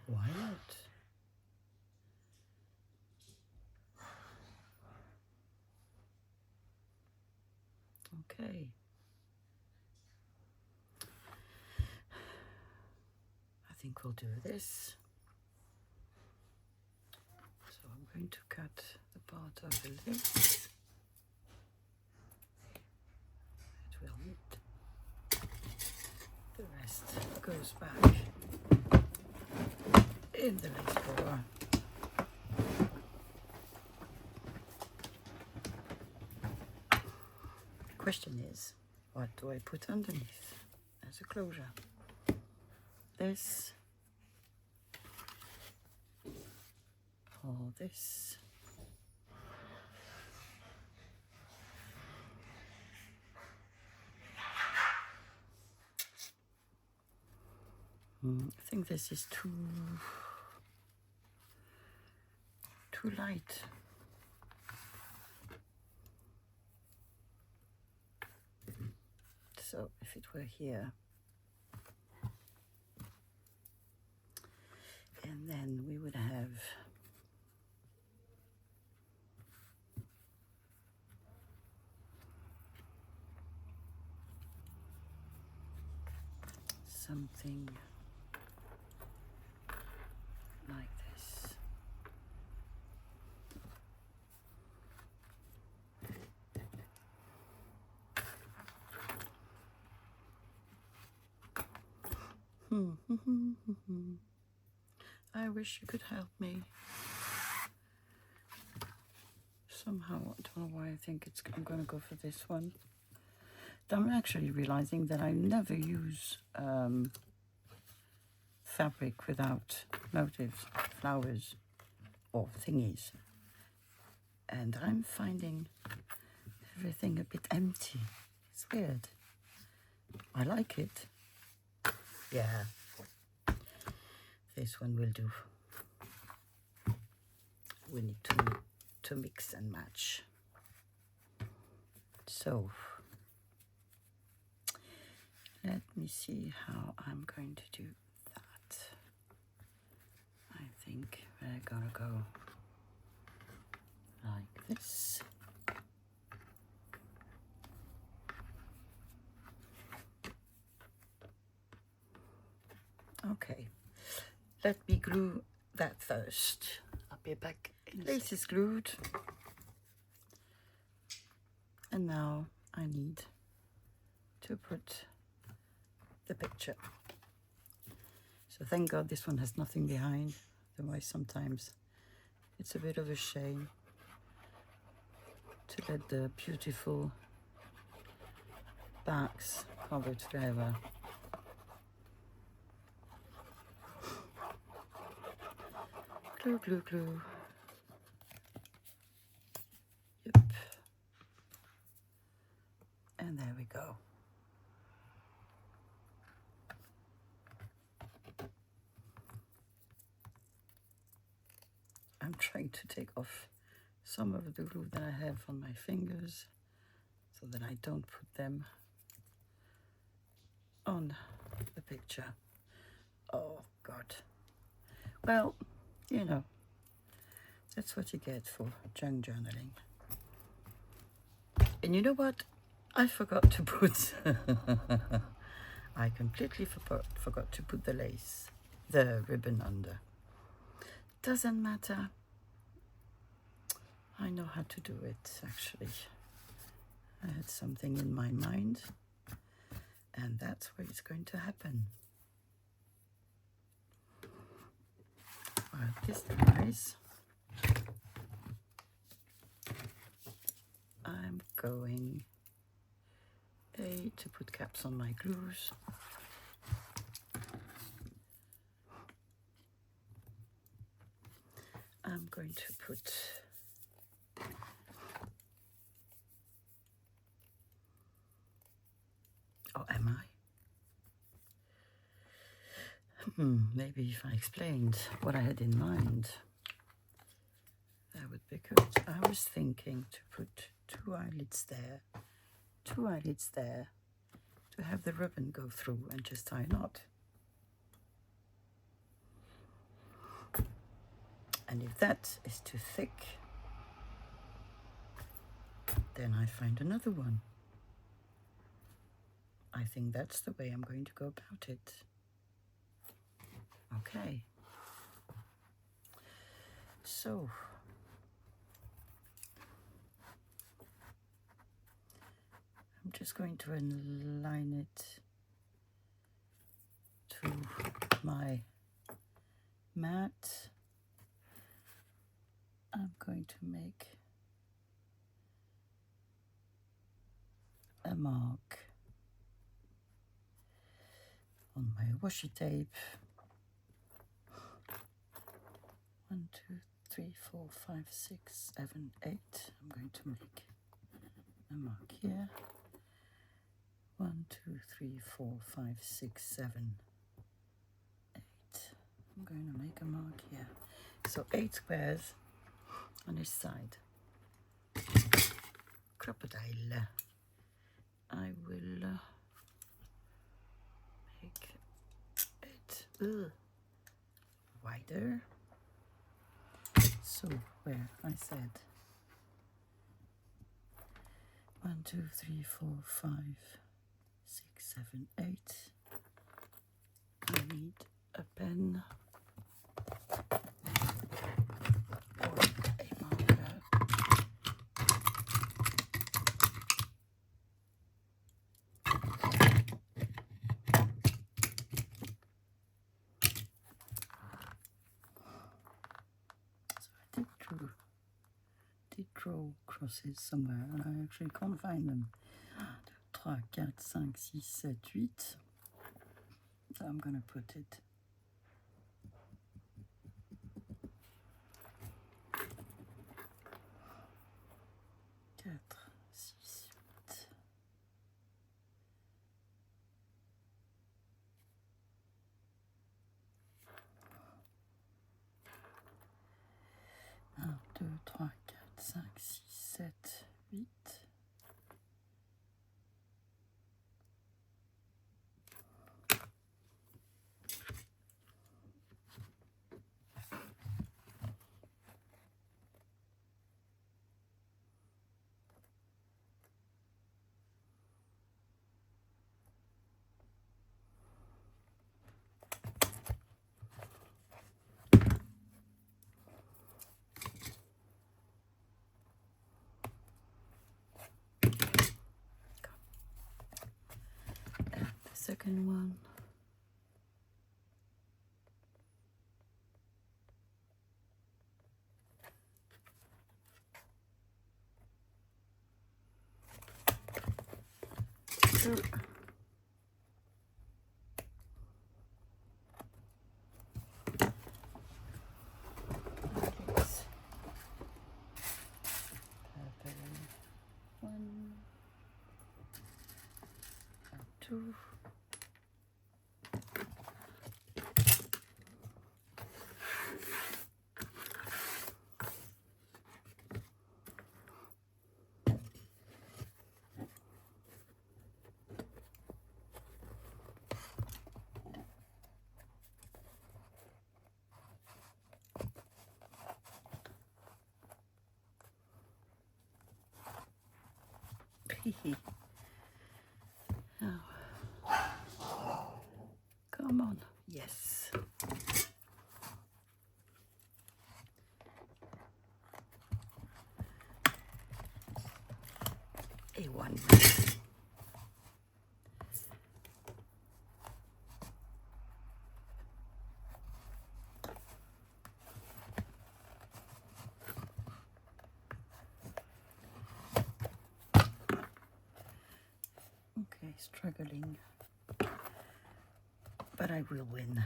Speaker 1: Why not? Okay. I think we'll do this. going to cut the part of the lace. It will need. The rest goes back in the lace drawer. The question is, what do I put underneath as a closure? This or this? I think this is too light. So if it were here, and then we would have something like this. I wish you could help me. Somehow, I don't know why I think I'm going to go for this one. I'm actually realizing that I never use fabric without motifs, flowers, or thingies. And I'm finding everything a bit empty. It's weird. I like it. Yeah. This one will do. We need to mix and match. So, let me see how I'm going to do that. I think we're gonna go like this. Okay, let me glue that first. I'll be back in a second. Lace is glued. And now I need to put the picture. So thank God this one has nothing behind. Otherwise sometimes it's a bit of a shame to let the beautiful backs cover together. Glue, glue, glue. Yep. And there we go. I'm trying to take off some of the glue that I have on my fingers so that I don't put them on the picture. Oh God. Well, you know, that's what you get for junk journaling. And you know what? I forgot to put, I completely forgot to put the lace, the ribbon under. Doesn't matter. I know how to do it, actually. I had something in my mind, and that's where it's going to happen. Well, this device, I'm going to put caps on my glues. I'm going to put or am I? Maybe if I explained what I had in mind, that would be good. I was thinking to put two eyelets there, to have the ribbon go through and just tie a knot. And if that is too thick, then I find another one. I think that's the way I'm going to go about it. Okay. So, I'm just going to align it to my mat. I'm going to make a mark on my washi tape. 1, 2, 3, 4, 5, 6, 7, 8. I'm going to make a mark here. 1, 2, 3, 4, 5, 6, 7, 8. I'm going to make a mark here. So 8 squares on this side. Crocodile. I will make it wider. So where I said 1, 2, 3, 4, 5, 6, 7, 8. I need a pen or a marker. So I did draw crosses somewhere and I actually can't find them. 3, 4, 5, 6, 7, 8. So I'm gonna put it quatre, six, huit. Un, deux, trois, quatre, cinq, six, sept, huit. And the second one. Two. One and two. Oh. Come on. Yes. A1. Okay, struggling. But I will win.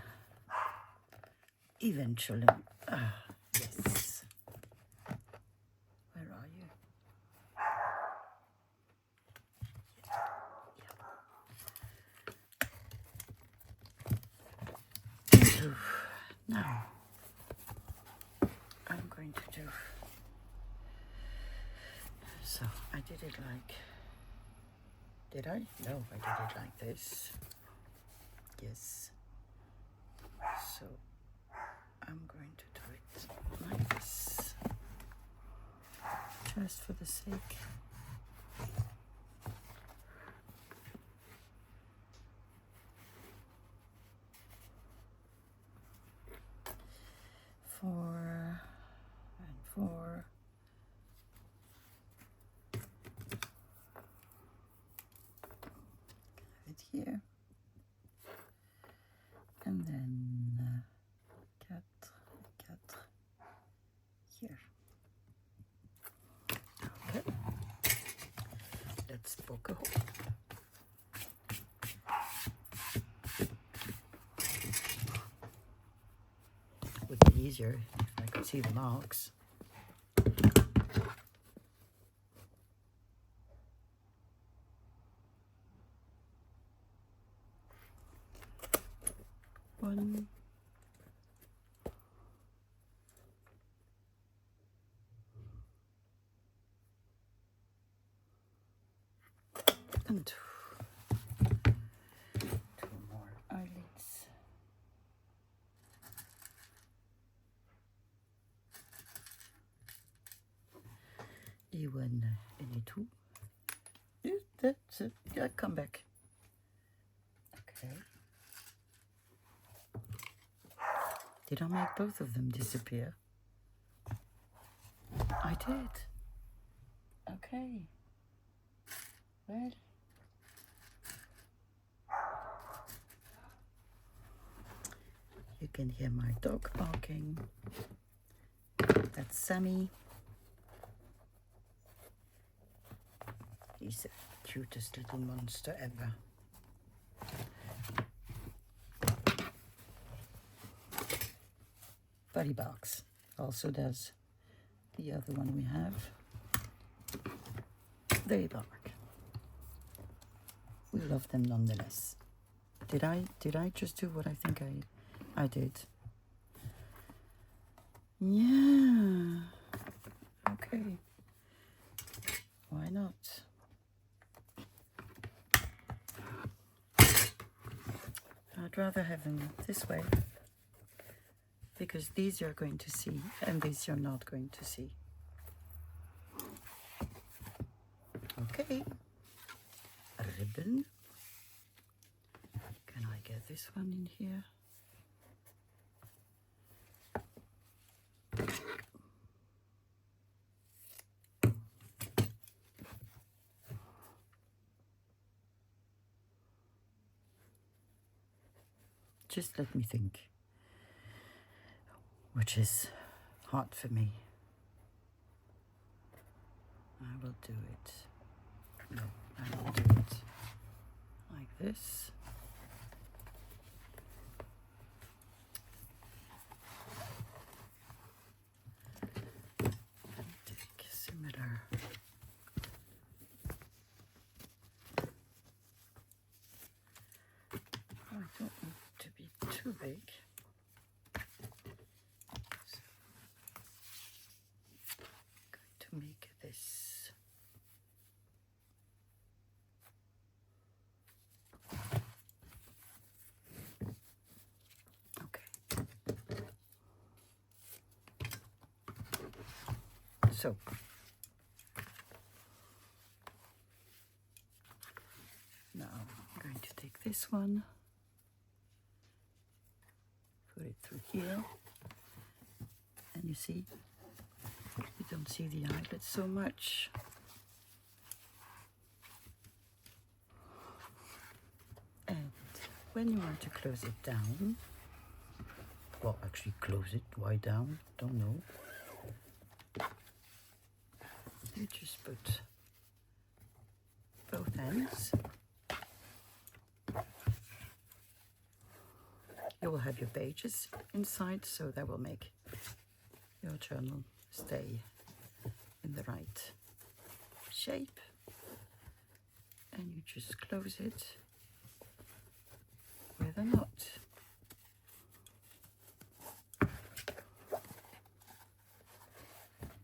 Speaker 1: Eventually. Yes. Where are you? Yeah. Now, I'm going to do. So I did it like. Did I? No, I did it like this. Yes. So I'm going to do it like this. Just for the sake. Four and four. And then 4, 4 here. Okay, let's poke a hole. It would be easier if I could see the marks. One. And 2. 2 more eyelids. E1 and E2. Yeah, that's it. Yeah, come back. Okay. Did I make both of them disappear? I did. Okay. Well. You can hear my dog barking. That's Sammy. He's the cutest little monster ever. But he barks. Also does the other one we have. They bark. We love them nonetheless. Did I just do what I think I did? Yeah. Okay. Why not? I'd rather have them this way, because these you're going to see and these you're not going to see. Okay. A ribbon. Can I get this one in here? Just let me think, which is hard for me. I will do it. No, I will do it like this. Take similar. I don't want it to be too big. So I'm going to make this. Okay. So now I'm going to take this one, put it through here, and you see, you don't see the eyelets so much. And when you want to close it down, well, actually close it, why down, don't know. You just put both ends. You will have your pages inside, so that will make your journal stay in the right shape. And you just close it with a knot.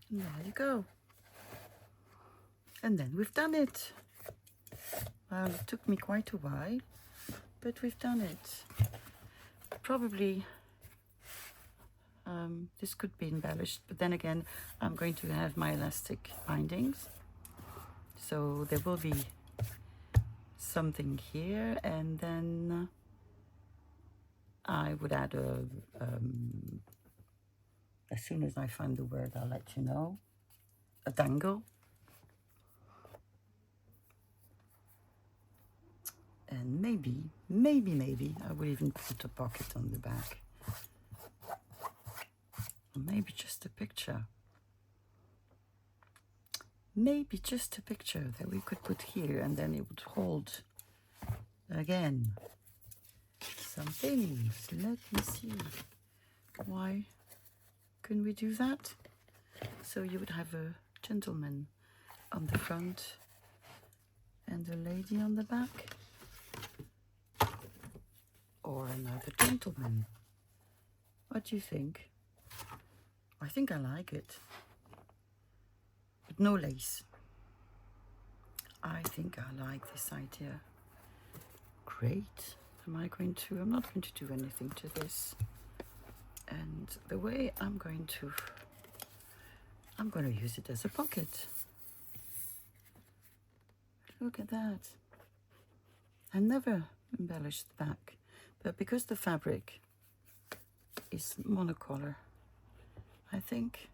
Speaker 1: And there you go. And then we've done it. Well, it took me quite a while, but we've done it. Probably this could be embellished, but then again, I'm going to have my elastic bindings. So there will be something here, and then I would add a, as soon as I find the word, I'll let you know, a dangle. And maybe I would even put a pocket on the back. Or maybe just a picture. Maybe just a picture that we could put here, and then it would hold again some things. Let me see. Why couldn't we do that? So you would have a gentleman on the front and a lady on the back, or another gentleman. What do you think? I think I like it, but no lace. I think I like this idea. Great. I'm not going to do anything to this. And the way I'm going to use it as a pocket. Look at that. I never embellished the back, but because the fabric is monocolor, I think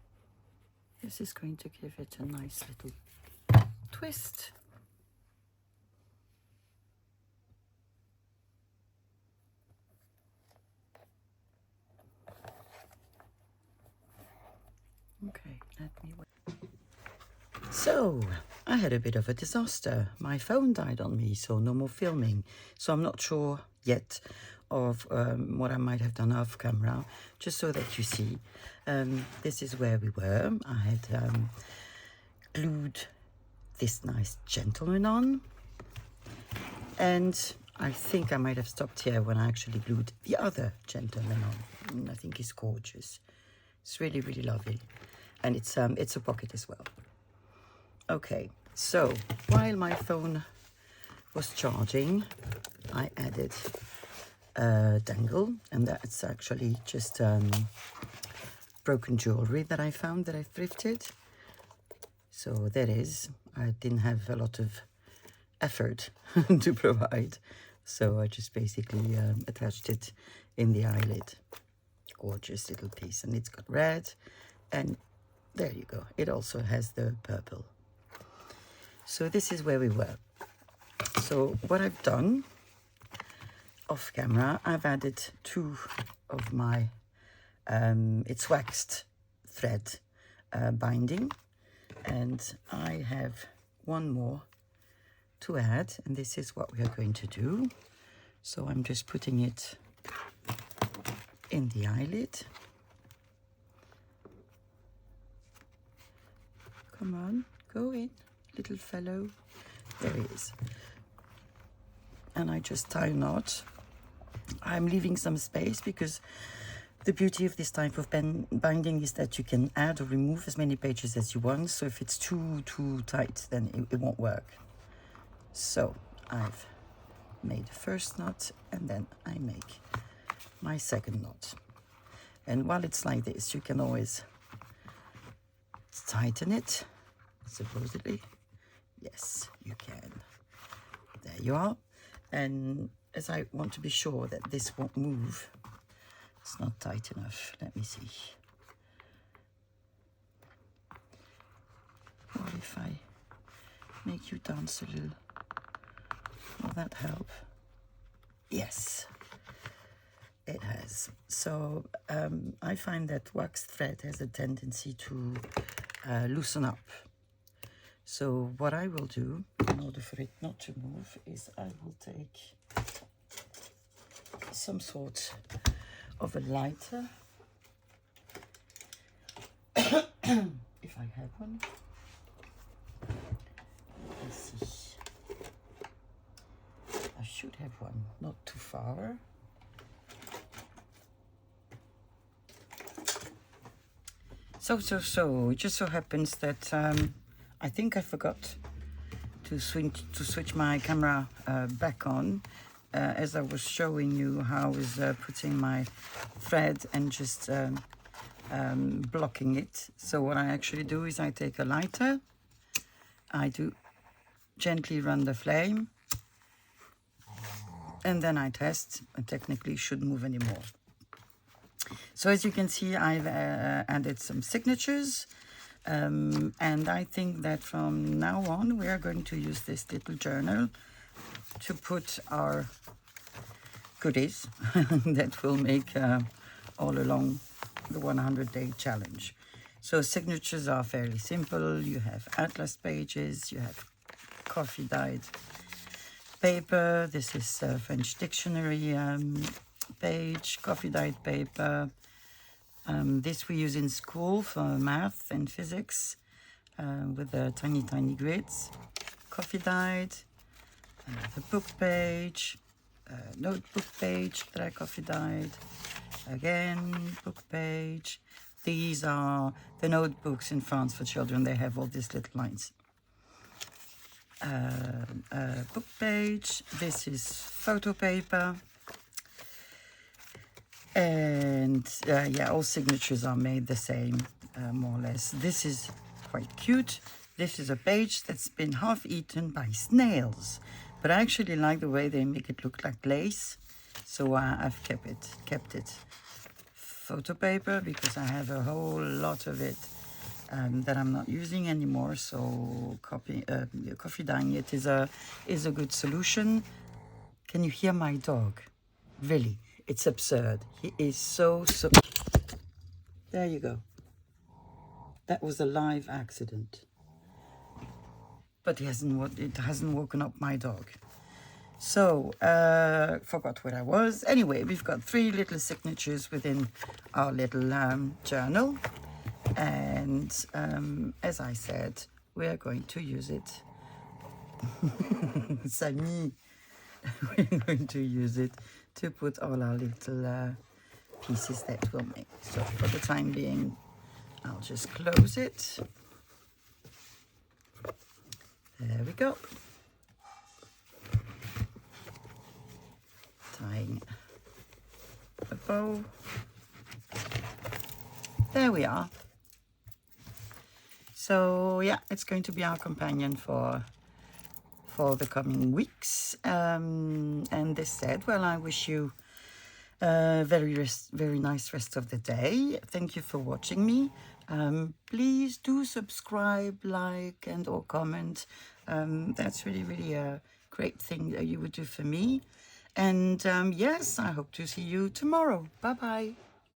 Speaker 1: this is going to give it a nice little twist. Okay, let me wait. So, I had a bit of a disaster. My phone died on me, so no more filming. So I'm not sure yet of what I might have done off camera, just so that you see. This is where we were. I had glued this nice gentleman on, and I think I might have stopped here when I actually glued the other gentleman on. And I think he's gorgeous. It's really, really lovely. And it's a pocket as well. Okay, so while my phone was charging, I added a dangle, and that's actually just broken jewelry that I found that I thrifted. So that is, I didn't have a lot of effort to provide, so I just basically attached it in the eyelid. Gorgeous little piece, and it's got red, and there you go. It also has the purple. So this is where we were. So what I've done off camera, I've added two of my it's waxed thread binding, and I have one more to add, and this is what we are going to do. So I'm just putting it in the eyelid. Come on, go in, little fellow. There he is. And I just tie a knot. I'm leaving some space because the beauty of this type of binding is that you can add or remove as many pages as you want. So if it's too tight, then it won't work. So I've made the first knot, and then I make my second knot. And while it's like this, you can always tighten it, supposedly. Yes, you can. There you are. And as I want to be sure that this won't move, it's not tight enough. Let me see. What if I make you dance a little? Will that help? Yes, it has. So I find that waxed thread has a tendency to loosen up. So what I will do, in order for it not to move, is I will take some sort of a lighter, if I have one. Let's see. I should have one, not too far. So, it just so happens that I think I forgot to switch my camera back on as I was showing you how I was putting my thread and just blocking it. So what I actually do is I take a lighter, I do gently run the flame, and then I test, and technically shouldn't move anymore. So as you can see, I've added some signatures, and I think that from now on we are going to use this little journal to put our goodies that will make all along the 100-day challenge. So signatures are fairly simple. You have atlas pages, you have coffee dyed paper. This is a French dictionary page, coffee dyed paper. This we use in school for math and physics with the tiny grids. Coffee dyed, the book page, notebook page that I coffee dyed. Again, book page. These are the notebooks in France for children. They have all these little lines. Book page. This is photo paper. And yeah, all signatures are made the same, more or less. This is quite cute. This is a page that's been half eaten by snails. But I actually like the way they make it look like lace. So I've kept it photo paper because I have a whole lot of it that I'm not using anymore. So coffee dyeing it is a good solution. Can you hear my dog? Really, it's absurd. He is so. There you go. That was a live accident. But it hasn't woken up my dog. So, forgot where I was. Anyway, we've got 3 little signatures within our little journal. And as I said, we're going to use it. Samy. We're going to use it to put all our little pieces that we'll make. So for the time being, I'll just close it. There we go. Tying a bow. There we are. So yeah, it's going to be our companion for the coming weeks. And this said, well, I wish you a very nice rest of the day. Thank you for watching me. Please do subscribe, like, and or comment. That's really a great thing that you would do for me. And yes, I hope to see you tomorrow. Bye bye.